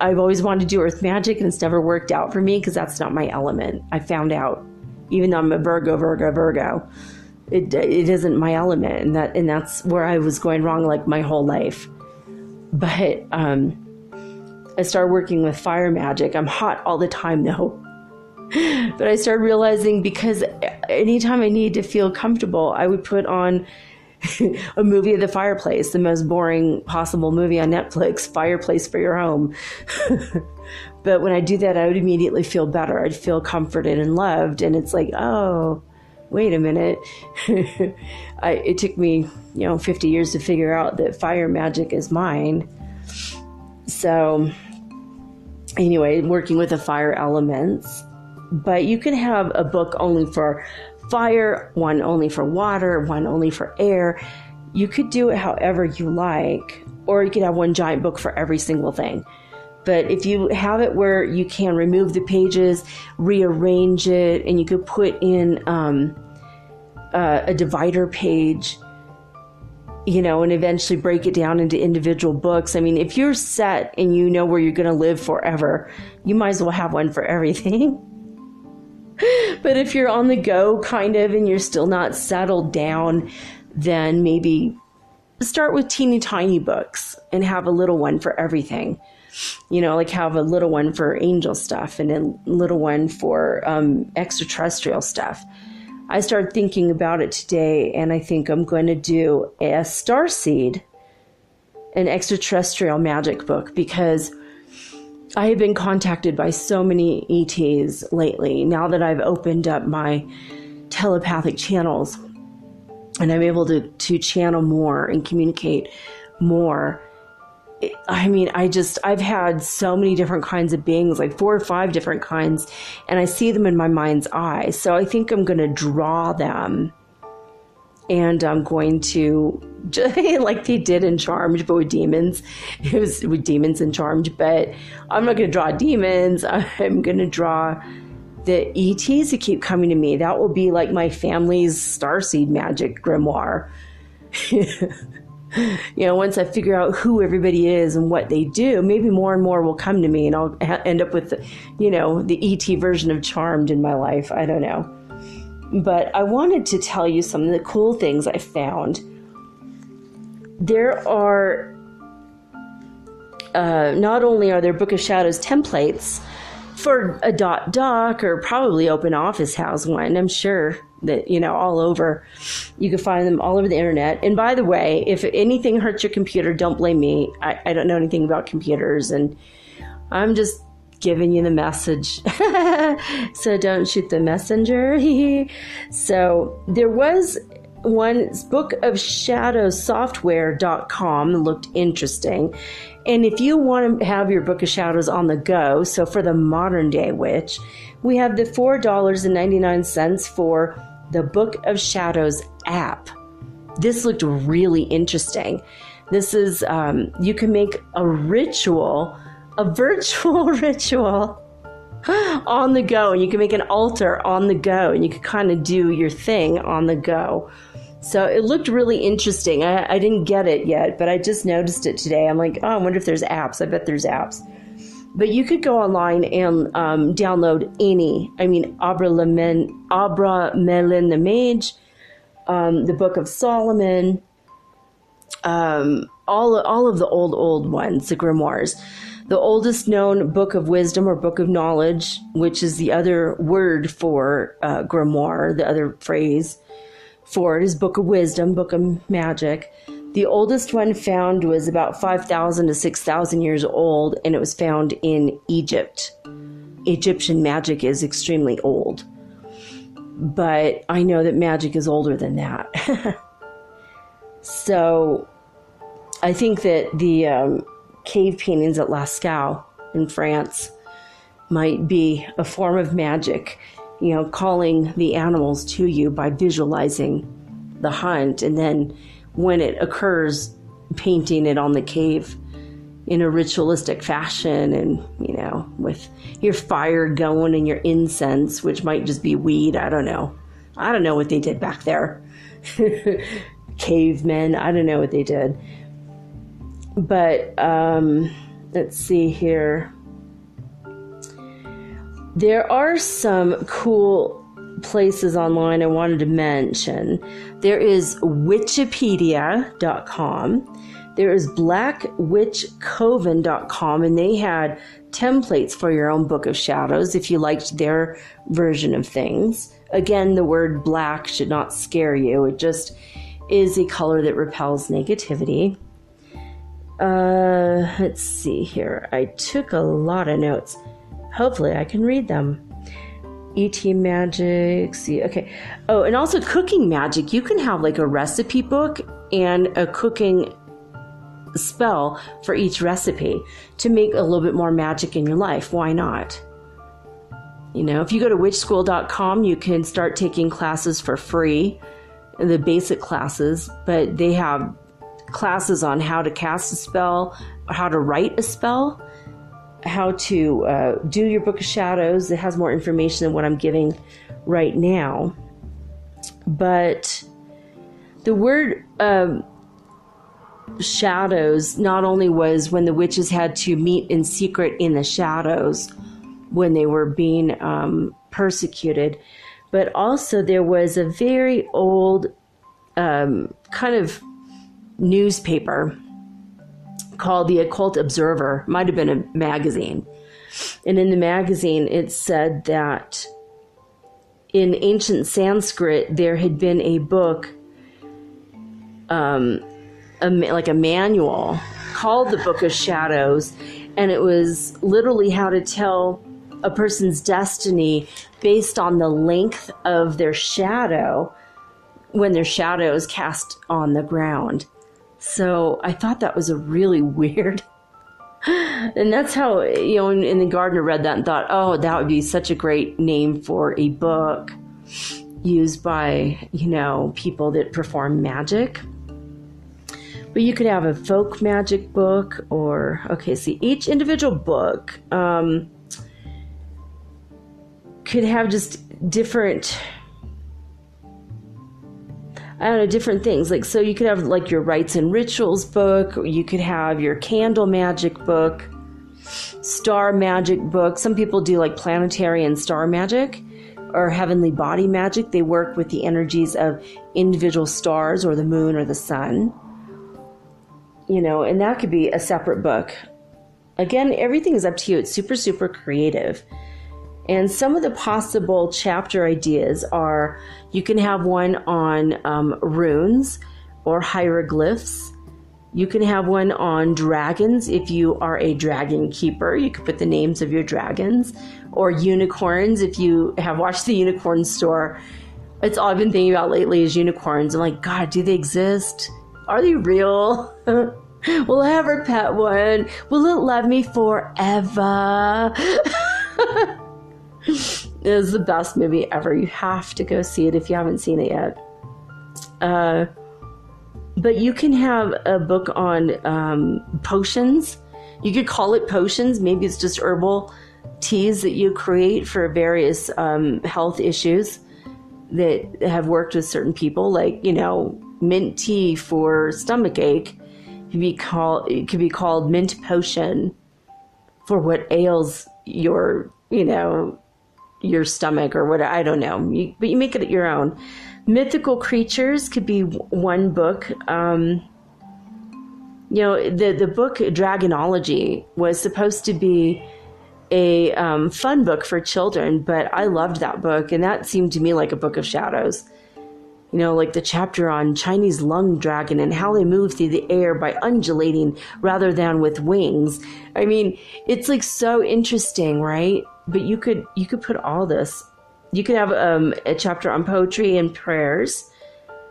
I've always wanted to do earth magic and it's never worked out for me because that's not my element. I found out, even though I'm a Virgo, it isn't my element, and that's where I was going wrong like my whole life. But I started working with fire magic. I'm hot all the time though. But I started realizing, because anytime I need to feel comfortable, I would put on a movie of the fireplace, the most boring possible movie on Netflix, Fireplace for Your Home. But when I do that, I would immediately feel better. I'd feel comforted and loved. And it's like, oh, wait a minute. It took me, 50 years to figure out that fire magic is mine. So anyway, working with the fire elements. But you can have a book only for fire, one only for water, one only for air. You could do it however you like, or you could have one giant book for every single thing. But if you have it where you can remove the pages, rearrange it, and you could put in a divider page, and eventually break it down into individual books. I mean, if you're set and you know where you're going to live forever, you might as well have one for everything. But if you're on the go kind of and you're still not settled down, then maybe start with teeny tiny books and have a little one for everything. Like have a little one for angel stuff and a little one for extraterrestrial stuff. I started thinking about it today, and I think I'm going to do a Starseed, an extraterrestrial magic book, because I have been contacted by so many ETs lately, now that I've opened up my telepathic channels, and I'm able to channel more and communicate more. I mean, I've had so many different kinds of beings, like 4 or 5 different kinds, and I see them in my mind's eye. So I think I'm going to draw them, and I'm going to, like they did in Charmed, but with demons. It was with demons in Charmed, but I'm not going to draw demons. I'm going to draw the ETs that keep coming to me. That will be like my family's Starseed magic grimoire. Once I figure out who everybody is and what they do, maybe more and more will come to me, and I'll end up with, the ET version of Charmed in my life. I don't know. But I wanted to tell you some of the cool things I found. There are, not only are there Book of Shadows templates for a .doc, or probably Open Office has one. I'm sure that, all over. You can find them all over the internet. And by the way, if anything hurts your computer, don't blame me. I don't know anything about computers, and I'm just giving you the message. So don't shoot the messenger. So there was one, Book of Shadows software.com, looked interesting. And if you want to have your Book of Shadows on the go, so for the modern day witch, we have the $4.99 for the Book of Shadows app. This looked really interesting. This is, you can make a ritual, a virtual ritual on the go, and you can make an altar on the go, and you can kind of do your thing on the go. So it looked really interesting. I didn't get it yet, but I just noticed it today. I'm like, I wonder if there's apps. I bet there's apps. But you could go online and download Abra Melin the Mage, the Book of Solomon, all of the old ones, the grimoires. The oldest known Book of Wisdom or Book of Knowledge, which is the other word for grimoire, the other phrase for it is Book of Wisdom, Book of Magic. The oldest one found was about 5,000 to 6,000 years old, and it was found in Egypt. Egyptian magic is extremely old, but I know that magic is older than that. So I think that the cave paintings at Lascaux in France might be a form of magic, calling the animals to you by visualizing the hunt, and then when it occurs, painting it on the cave in a ritualistic fashion, and with your fire going and your incense, which might just be weed. I don't know what they did back there. Cavemen, I don't know what they did. But let's see here. There are some cool places online I wanted to mention. There is Witchipedia.com. There is blackwitchcoven.com, and they had templates for your own Book of Shadows if you liked their version of things. Again, the word black should not scare you. It just is a color that repels negativity. Let's see here. I took a lot of notes. Hopefully I can read them. ET magic. See, okay. Oh, and also cooking magic. You can have like a recipe book and a cooking spell for each recipe to make a little bit more magic in your life. Why not? You know, if you go to witchschool.com, you can start taking classes for free, the basic classes, but they have classes on how to cast a spell, how to write a spell, how to do your Book of Shadows. It has more information than what I'm giving right now. But the word shadows not only was when the witches had to meet in secret in the shadows when they were being persecuted, but also there was a very old kind of newspaper called The Occult Observer. Might have been a magazine. And in the magazine, it said that in ancient Sanskrit, there had been a book, like a manual called the Book of Shadows, and it was literally how to tell a person's destiny based on the length of their shadow when their shadow is cast on the ground. So I thought that was a really weird, and that's how, you know, in the garden I read that and thought, oh, that would be such a great name for a book used by, you know, people that perform magic. But you could have a folk magic book, or, okay, see, each individual book could have just different, I don't know, different things. Like, so you could have like your rites and rituals book, or you could have your candle magic book, star magic book. Some people do like planetary and star magic or heavenly body magic. They work with the energies of individual stars or the moon or the sun. You know, and that could be a separate book. Again, everything is up to you. It's super, super creative. And some of the possible chapter ideas are, you can have one on runes or hieroglyphs. You can have one on dragons. If you are a dragon keeper, you could put the names of your dragons. Or unicorns, if you have watched the Unicorn Store. It's all I've been thinking about lately is unicorns. I'm like, God, do they exist? Are they real? Will I ever pet one? Will it love me forever? It is the best movie ever. You have to go see it if you haven't seen it yet. But you can have a book on potions. You could call it potions. Maybe it's just herbal teas that you create for various health issues that have worked with certain people. Like, you know, mint tea for stomach ache. It could be called mint potion for what ails your, you know, your stomach or what, I don't know. But you make it your own. Mythical creatures could be one book. You know, the book Dragonology was supposed to be a fun book for children, but I loved that book, and that seemed to me like a book of shadows. You know, like the chapter on Chinese lung dragon and how they move through the air by undulating rather than with wings. I mean, it's like so interesting, right? But you could put all this. You could have a chapter on poetry and prayers.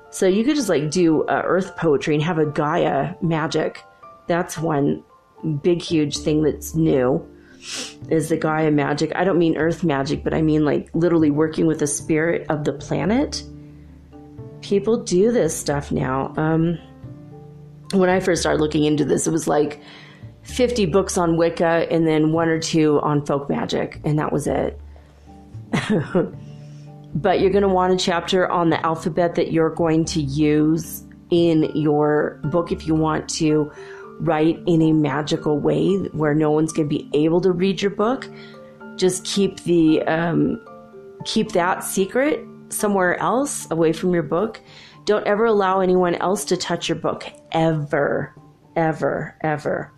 So you could just like do earth poetry and have a Gaia magic. That's one big, huge thing that's new, is the Gaia magic. I don't mean earth magic, but I mean like literally working with the spirit of the planet. People do this stuff now. When I first started looking into this, it was like 50 books on Wicca and then 1 or 2 on folk magic, and that was it. But you're going to want a chapter on the alphabet that you're going to use in your book if you want to write in a magical way where no one's going to be able to read your book. Just keep that secret somewhere else away from your book. Don't ever allow anyone else to touch your book, ever, ever, ever.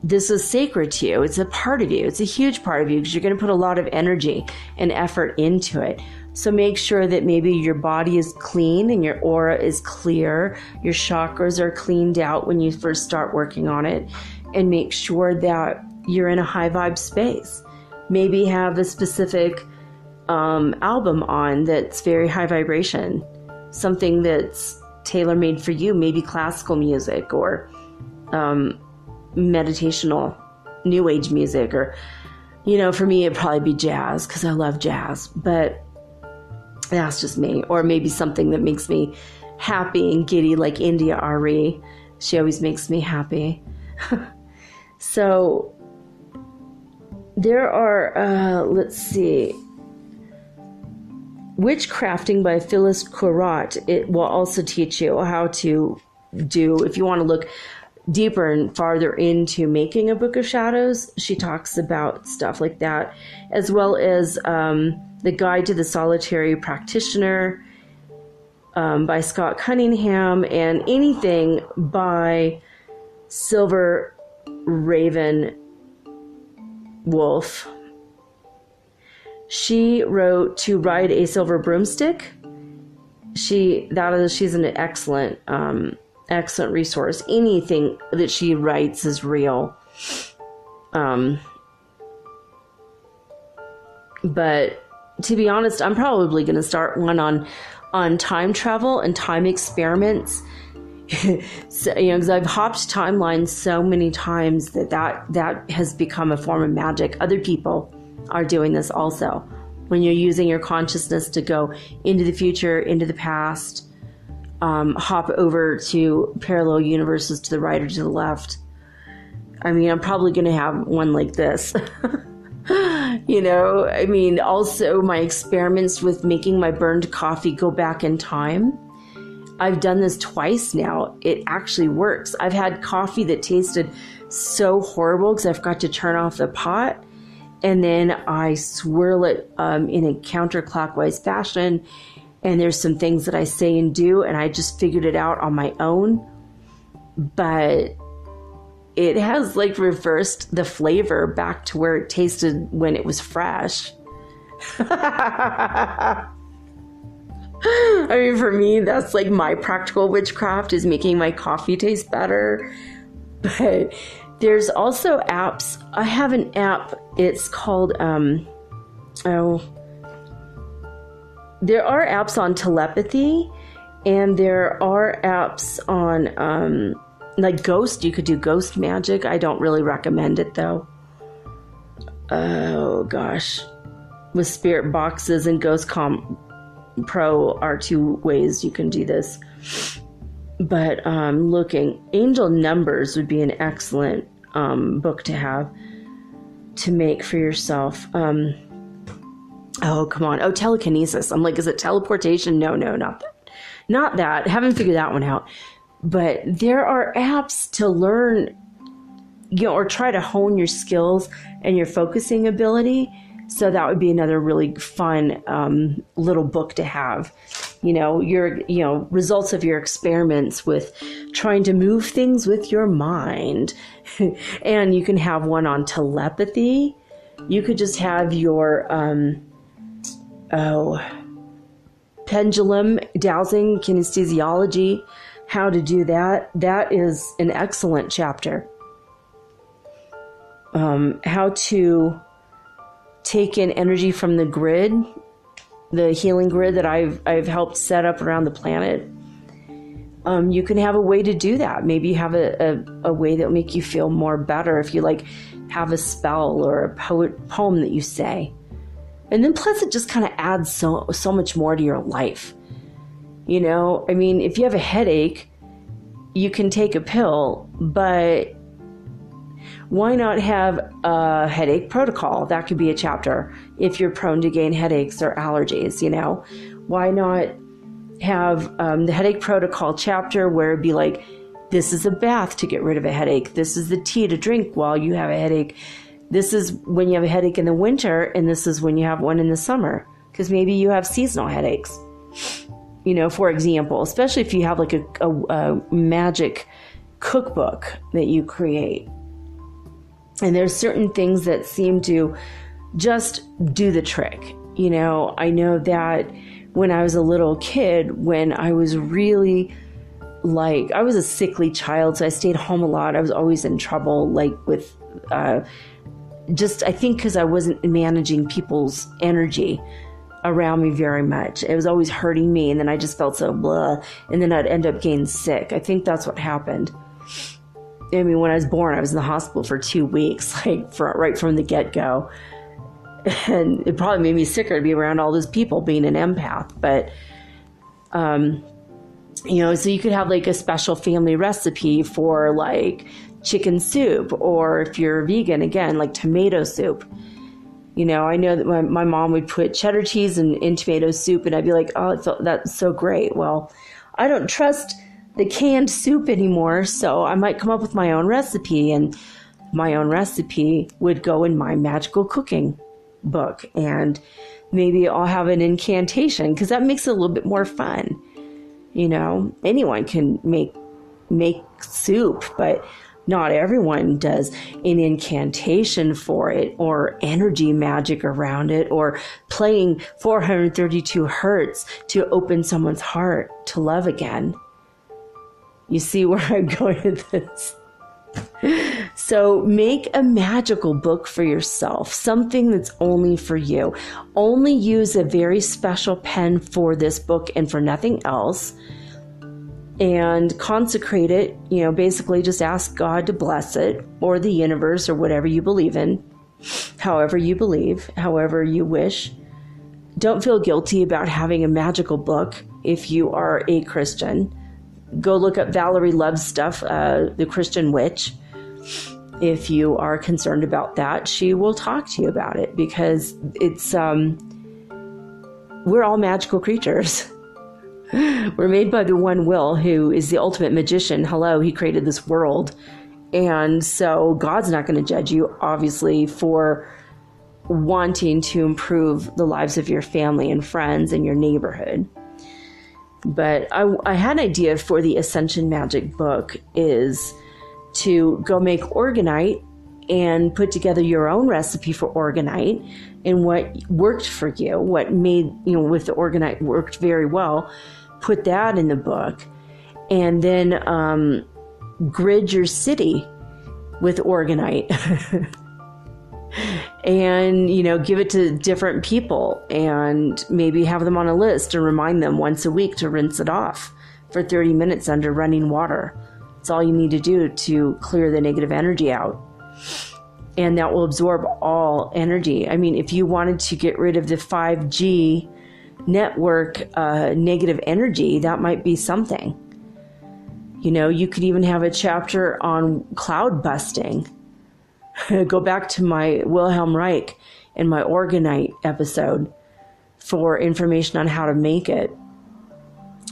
This is sacred to you. It's a part of you. It's a huge part of you because you're going to put a lot of energy and effort into it. So make sure that maybe your body is clean and your aura is clear. Your chakras are cleaned out when you first start working on it. And make sure that you're in a high vibe space. maybe have a specific album on that's very high vibration, something that's tailor-made for you, maybe classical music or meditational new age music, or for me it'd probably be jazz because I love jazz, but that's just me. Or maybe something that makes me happy and giddy, like India Ari. She always makes me happy. So there are, let's see, Witchcrafting by Phyllis Curott. It will also teach you how to do, if you want to look deeper and farther into making a book of shadows, she talks about stuff like that, as well as The Guide to the Solitary Practitioner by Scott Cunningham, and anything by Silver Raven Wolf. She wrote To Ride a Silver Broomstick. She's an excellent excellent resource. Anything that she writes is real. But to be honest, I'm probably going to start one on time travel and time experiments. So, because I've hopped timelines so many times that has become a form of magic. Other people are doing this also. When you're using your consciousness to go into the future, into the past, hop over to parallel universes to the right or to the left. I mean, I'm probably going to have one like this. Also my experiments with making my burned coffee go back in time. I've done this twice now. It actually works. I've had coffee that tasted so horrible because I forgot to turn off the pot. And then I swirl it in a counterclockwise fashion. And there's some things that I say and do, and I just figured it out on my own. But it has reversed the flavor back to where it tasted when it was fresh. I mean, for me, that's my practical witchcraft, is making my coffee taste better. But there's also apps. I have an app. It's called, there are apps on telepathy, and there are apps on, ghost. You could do ghost magic. I don't really recommend it, though. Oh, gosh. With spirit boxes and Ghostcom Pro are two ways you can do this. But looking, Angel Numbers would be an excellent book to have to make for yourself. Oh, come on. Oh, telekinesis. I'm like, is it teleportation? No, not that. Not that. Haven't figured that one out. But there are apps to learn, or try to hone your skills and your focusing ability. So that would be another really fun little book to have. Your results of your experiments with trying to move things with your mind. And you can have one on telepathy. You could just have your pendulum dowsing kinesiology, how to do that. That is an excellent chapter. How to take in energy from the grid, the healing grid that I've helped set up around the planet. You can have a way to do that. Maybe you have a way that will make you feel more better if you have a spell or a poem that you say. And then plus it just kind of adds so much more to your life. I mean, if you have a headache, you can take a pill, but why not have a headache protocol? That could be a chapter if you're prone to gain headaches or allergies, Why not have the headache protocol chapter where it'd be this is a bath to get rid of a headache. This is the tea to drink while you have a headache. This is when you have a headache in the winter, and this is when you have one in the summer, because maybe you have seasonal headaches. For example, especially if you have a magic cookbook that you create. And there's certain things that seem to just do the trick. I know that when I was a little kid, when I was really I was a sickly child, so I stayed home a lot. I was always in trouble, with just, I think because I wasn't managing people's energy around me very much. It was always hurting me, and then I just felt so blah, and then I'd end up getting sick. I think that's what happened. I mean, when I was born, I was in the hospital for 2 weeks, right from the get-go. And it probably made me sicker to be around all those people, being an empath. But, so you could have like a special family recipe for like chicken soup, or if you're vegan, again, like tomato soup. I know that my mom would put cheddar cheese in tomato soup, and I'd be like, oh, that's so great. Well, I don't trust the canned soup anymore, so I might come up with my own recipe, and my own recipe would go in my magical cooking book, and maybe I'll have an incantation, because that makes it a little bit more fun. Anyone can make soup, but not everyone does an incantation for it, or energy magic around it, or playing 432 hertz to open someone's heart to love again. You see where I'm going with this? So make a magical book for yourself, something that's only for you. Only use a very special pen for this book and for nothing else. And consecrate it, basically just ask God to bless it, or the universe, or whatever you believe in, however you believe, however you wish. Don't feel guilty about having a magical book if you are a Christian. Go look up Valerie Love's stuff, The Christian Witch. If you are concerned about that, she will talk to you about it, because it's, we're all magical creatures. We're made by the one will, who is the ultimate magician. Hello, he created this world. And so God's not going to judge you, obviously, for wanting to improve the lives of your family and friends and your neighborhood. But I had an idea for the Ascension Magic book is to go make Organite and put together your own recipe for Organite and what worked for you, what made, with the Organite worked very well. Put that in the book, and then grid your city with Organite. And, give it to different people, and maybe have them on a list and remind them once a week to rinse it off for 30 minutes under running water. It's all you need to do to clear the negative energy out. And that will absorb all energy. I mean, if you wanted to get rid of the 5G network negative energy, that might be something. You could even have a chapter on cloud busting. Go back to my Wilhelm Reich and my Organite episode for information on how to make it.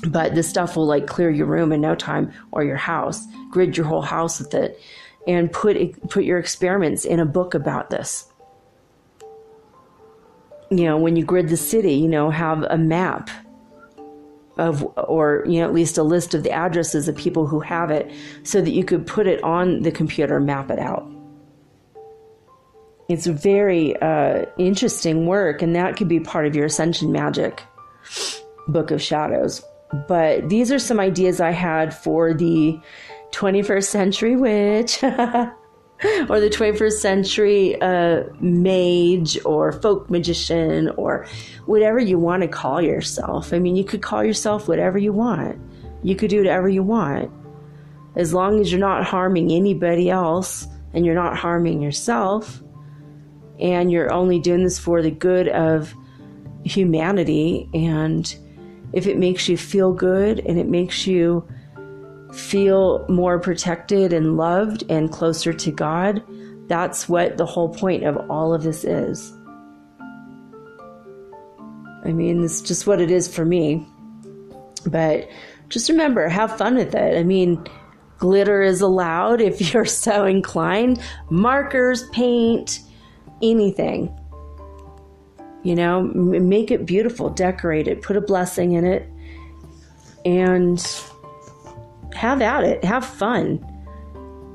But this stuff will clear your room in no time, or your house. Grid your whole house with it, and put your experiments in a book about this. When you grid the city, have a map of, or at least a list of the addresses of people who have it, so that you could put it on the computer, map it out. It's very interesting work, and that could be part of your Ascension Magic Book of Shadows. But these are some ideas I had for the 21st century witch, or the 21st century mage, or folk magician, or whatever you want to call yourself. I mean, you could call yourself whatever you want. You could do whatever you want, as long as you're not harming anybody else, and you're not harming yourself. And you're only doing this for the good of humanity. And if it makes you feel good, and it makes you feel more protected and loved and closer to God, that's what the whole point of all of this is. I mean, it's just what it is for me. But just remember, have fun with it. I mean, glitter is allowed if you're so inclined. Markers, paint, anything. Make it beautiful, decorate it, put a blessing in it, and have at it. Have fun.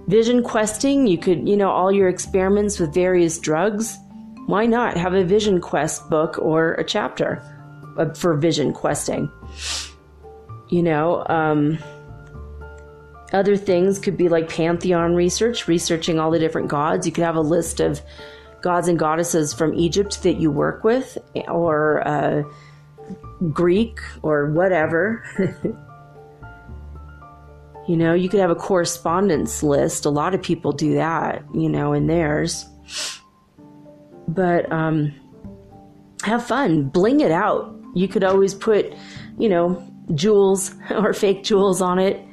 Vision questing, you could, all your experiments with various drugs. Why not have a vision quest book or a chapter for vision questing? Other things could be like pantheon research, researching all the different gods. You could have a list of gods and goddesses from Egypt that you work with, or Greek or whatever. You could have a correspondence list. A lot of people do that, in theirs. But have fun, bling it out. You could always put, jewels or fake jewels on it.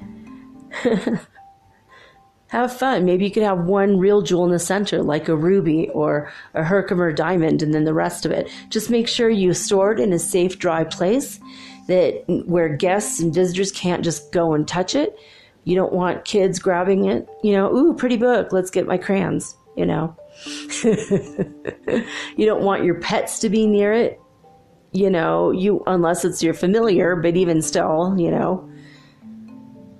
Have fun. Maybe you could have one real jewel in the center, like a ruby or a Herkimer diamond, and then the rest of it. Just make sure you store it in a safe, dry place where guests and visitors can't just go and touch it. You don't want kids grabbing it. Ooh, pretty book. Let's get my crayons. You don't want your pets to be near it. Unless it's your familiar, but even still,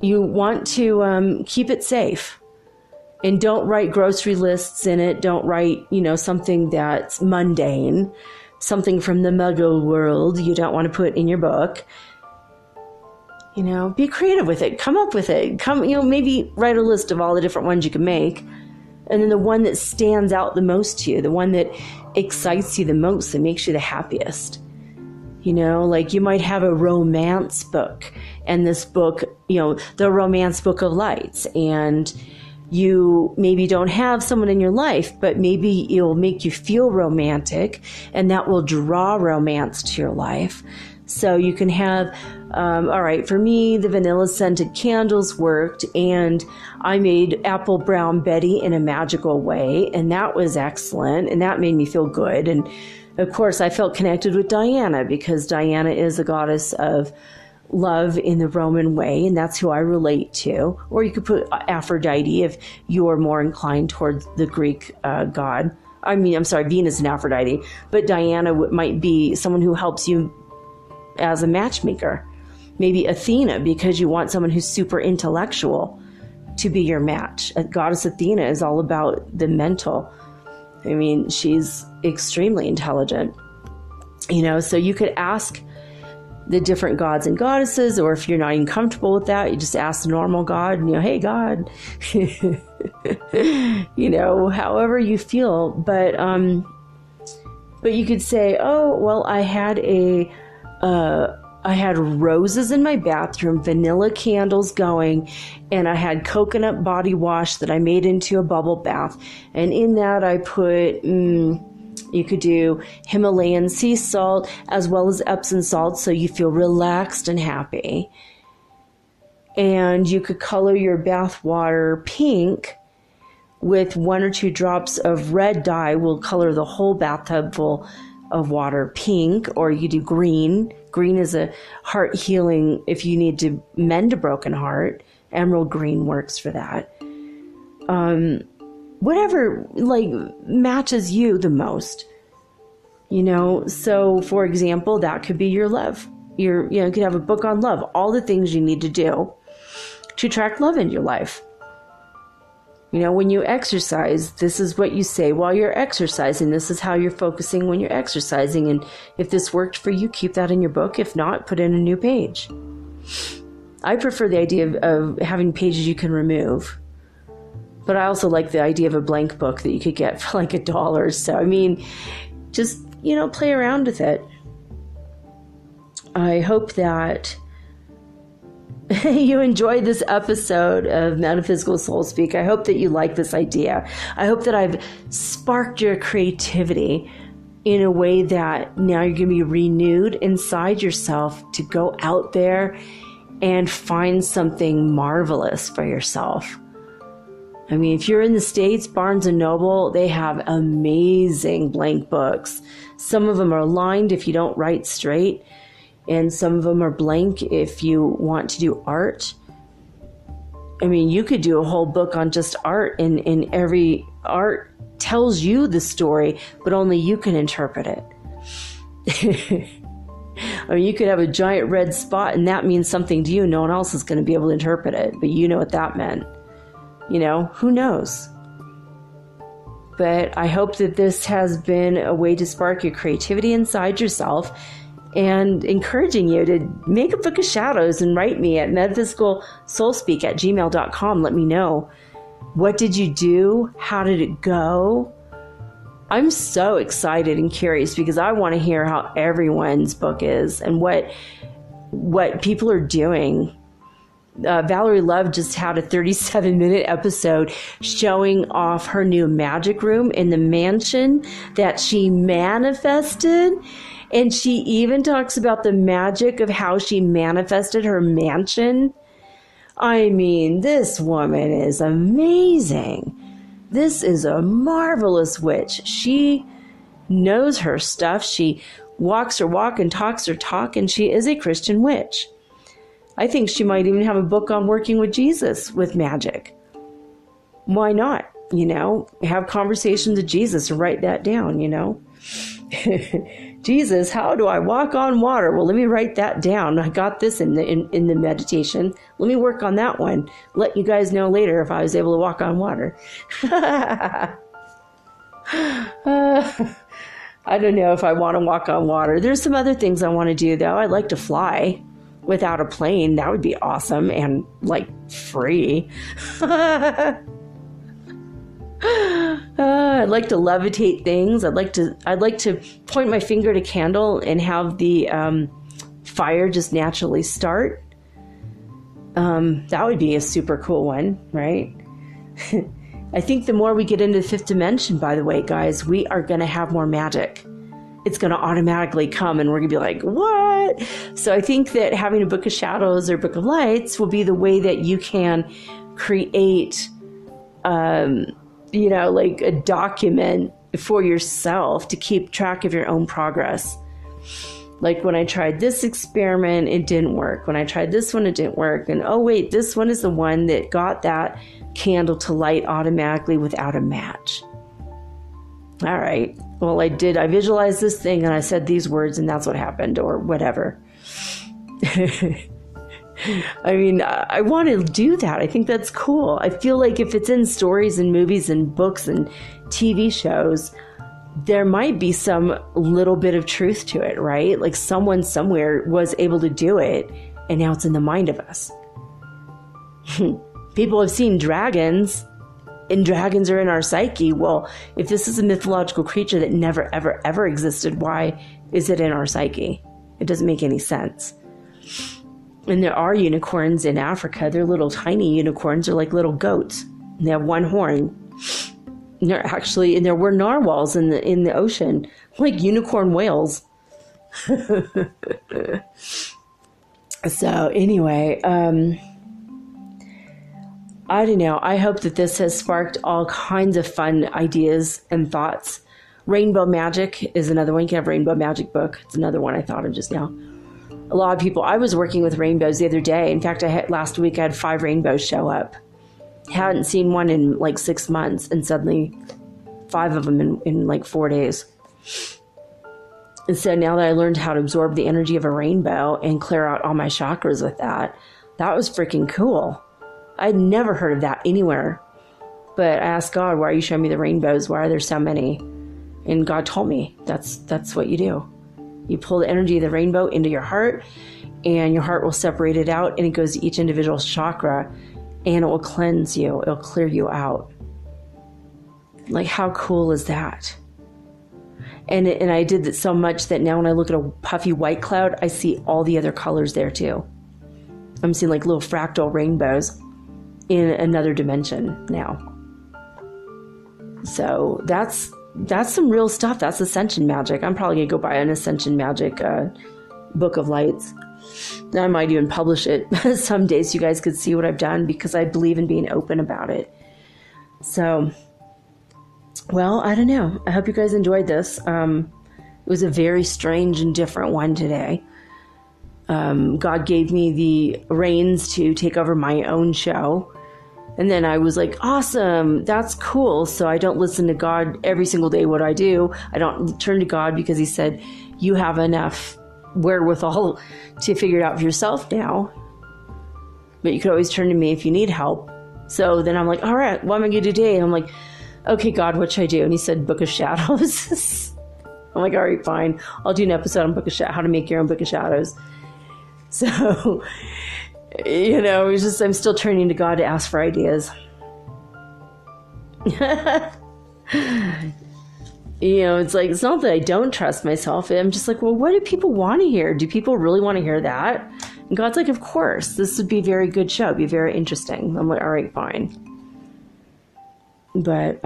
you want to keep it safe. And don't write grocery lists in it. Don't write, something that's mundane, something from the muggle world you don't want to put in your book. Be creative with it. Come up with it. Maybe write a list of all the different ones you can make. And then the one that stands out the most to you, the one that excites you the most, that makes you the happiest. Like you might have a romance book, and this book, the romance book of lights, and you maybe don't have someone in your life, but maybe it'll make you feel romantic, and that will draw romance to your life. So you can have, all right, for me, the vanilla scented candles worked, and I made Apple Brown Betty in a magical way, and that was excellent, and that made me feel good. And of course, I felt connected with Diana, because Diana is a goddess of love in the Roman way, and that's who I relate to. Or you could put Aphrodite if you're more inclined towards the Greek god. Venus and Aphrodite, but Diana might be someone who helps you as a matchmaker. Maybe Athena, because you want someone who's super intellectual to be your match. Goddess Athena is all about the mental. She's extremely intelligent. So you could ask the different gods and goddesses, or if you're not even comfortable with that, you just ask the normal god, hey God, however you feel. But you could say, oh, well, I had roses in my bathroom, vanilla candles going, and I had coconut body wash that I made into a bubble bath. And in that I put, you could do Himalayan sea salt as well as Epsom salt, so you feel relaxed and happy. And you could color your bath water pink with 1 or 2 drops of red dye. Will color the whole bathtub full of water pink. Or you do green. Green is a heart healing if you need to mend a broken heart. Emerald green works for that. Whatever matches you the most. So for example, that could be your love. You could have a book on love, all the things you need to do to attract love into your life. When you exercise, this is what you say while you're exercising. This is how you're focusing when you're exercising. And if this worked for you, keep that in your book. If not, put in a new page. I prefer the idea of having pages you can remove. But I also like the idea of a blank book that you could get for like $1. So, just, play around with it. I hope that you enjoyed this episode of Metaphysical Soul Speak. I hope that you like this idea. I hope that I've sparked your creativity in a way that now you're going to be renewed inside yourself to go out there and find something marvelous for yourself. If you're in the States, Barnes & Noble, they have amazing blank books. Some of them are lined if you don't write straight, and some of them are blank if you want to do art. You could do a whole book on just art, and every art tells you the story, but only you can interpret it. You could have a giant red spot, and that means something to you. No one else is going to be able to interpret it, but you know what that meant. Who knows? But I hope that this has been a way to spark your creativity inside yourself, and encouraging you to make a book of shadows and write me at metaphysicalsoulspeak@gmail.com. Let me know. What did you do? How did it go? I'm so excited and curious because I want to hear how everyone's book is and what people are doing. Valerie Love just had a 37-minute episode showing off her new magic room in the mansion that she manifested. And she even talks about the magic of how she manifested her mansion. I mean, this woman is amazing. This is a marvelous witch. She knows her stuff. She walks her walk and talks her talk, and she is a Christian witch. I think she might even have a book on working with Jesus with magic. Why not? Have conversations with Jesus and write that down, Jesus, how do I walk on water? Well, let me write that down. I got this in the meditation. Let me work on that one. Let you guys know later if I was able to walk on water. I don't know if I want to walk on water. There's some other things I want to do, though. I'd like to fly without a plane. That would be awesome and free. I'd like to levitate things. I'd like to point my finger at a candle and have the fire just naturally start. That would be a super cool one, right? I think the more we get into the fifth dimension, by the way, guys, we are going to have more magic. It's going to automatically come and we're going to be like, what? So I think that having a book of shadows or book of lights will be the way that you can create, a document for yourself to keep track of your own progress. Like when I tried this experiment, it didn't work. When I tried this one, it didn't work. And oh wait, this one is the one that got that candle to light automatically without a match. All right. Well, I visualized this thing and I said these words and that's what happened or whatever. I mean, I want to do that. I think that's cool. I feel like if it's in stories and movies and books and TV shows, there might be some little bit of truth to it, right? Like someone somewhere was able to do it and now it's in the mind of us. People have seen dragons and dragons are in our psyche. Well, if this is a mythological creature that never, ever, ever existed, why is it in our psyche? It doesn't make any sense. And there are unicorns in Africa. They're little tiny unicorns. They're like little goats. They have one horn. And there were narwhals in the ocean, like unicorn whales. So anyway, I don't know. I hope that this has sparked all kinds of fun ideas and thoughts. Rainbow Magic is another one. You can have Rainbow Magic book. It's another one I thought of just now. A lot of people, I was working with rainbows the other day. In fact, last week I had 5 rainbows show up. Hadn't seen one in 6 months, and suddenly 5 of them in 4 days. And so now that I learned how to absorb the energy of a rainbow and clear out all my chakras with that was freaking cool. I'd never heard of that anywhere. But I asked God, why are you showing me the rainbows? Why are there so many? And God told me that's what you do. You pull the energy of the rainbow into your heart, and your heart will separate it out, and it goes to each individual chakra, and it will cleanse you. It'll clear you out. Like, how cool is that? And I did that so much that now when I look at a puffy white cloud, I see all the other colors there too. I'm seeing little fractal rainbows in another dimension now. So that's some real stuff. That's Ascension Magic. I'm probably going to go buy an Ascension Magic book of lights. I might even publish it someday so you guys could see what I've done, because I believe in being open about it. So, well, I don't know. I hope you guys enjoyed this. It was a very strange and different one today. God gave me the reins to take over my own show. And then I was like, awesome, that's cool. So I don't listen to God every single day. What I do, I don't turn to God, because he said, you have enough wherewithal to figure it out for yourself now. But you could always turn to me if you need help. So then I'm like, all right, what am I going to do today? And I'm like, okay, God, what should I do? And he said, Book of Shadows. I'm like, all right, fine. I'll do an episode on Book of how to make your own Book of Shadows. So... it's just, I'm still turning to God to ask for ideas. It's like, it's not that I don't trust myself. I'm just like, well, what do people want to hear? Do people really want to hear that? And God's like, of course, this would be a very good show. It'd be very interesting. I'm like, all right, fine. But,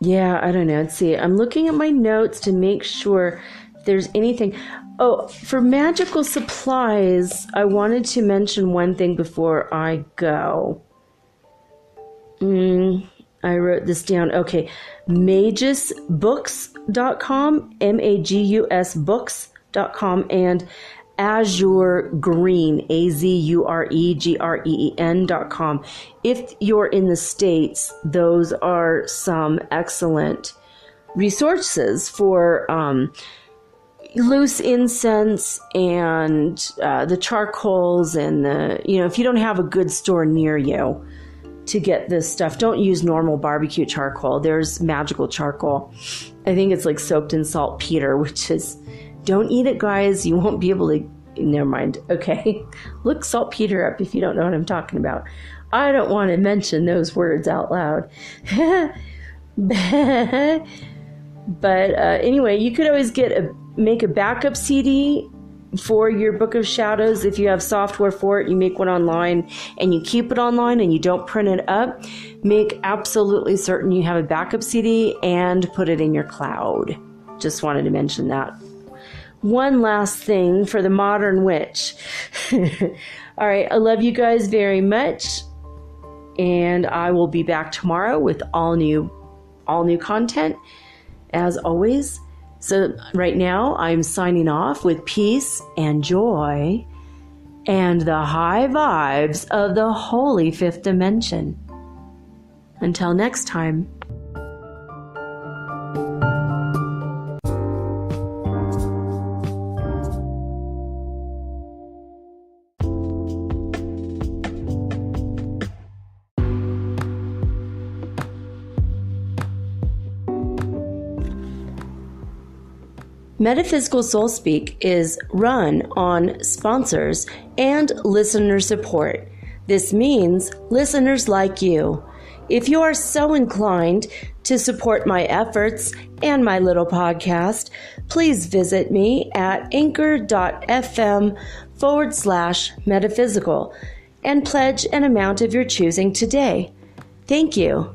yeah, I don't know. Let's see. I'm looking at my notes to make sure there's anything. Oh, for magical supplies, I wanted to mention one thing before I go. I wrote this down. Okay. magusbooks.com, MAGUS books.com, and Azure Green, AZUREGREEN.com. If you're in the States, those are some excellent resources for loose incense and the charcoals and if you don't have a good store near you to get this stuff, don't use normal barbecue charcoal. There's magical charcoal. I think it's like soaked in saltpeter, which is, don't eat it, guys. You won't be able to, never mind. Okay. Look saltpeter up if you don't know what I'm talking about. I don't want to mention those words out loud. But anyway, you could always make a backup CD for your Book of Shadows. If you have software for it, you make one online and you keep it online and you don't print it up. Make absolutely certain you have a backup CD and put it in your cloud. Just wanted to mention that. One last thing for the modern witch. All right, I love you guys very much, and I will be back tomorrow with all new content as always. So right now I'm signing off with peace and joy and the high vibes of the holy fifth dimension. Until next time. Metaphysical Soul Speak is run on sponsors and listener support. This means listeners like you. If you are so inclined to support my efforts and my little podcast, please visit me at anchor.fm/metaphysical and pledge an amount of your choosing today. Thank you.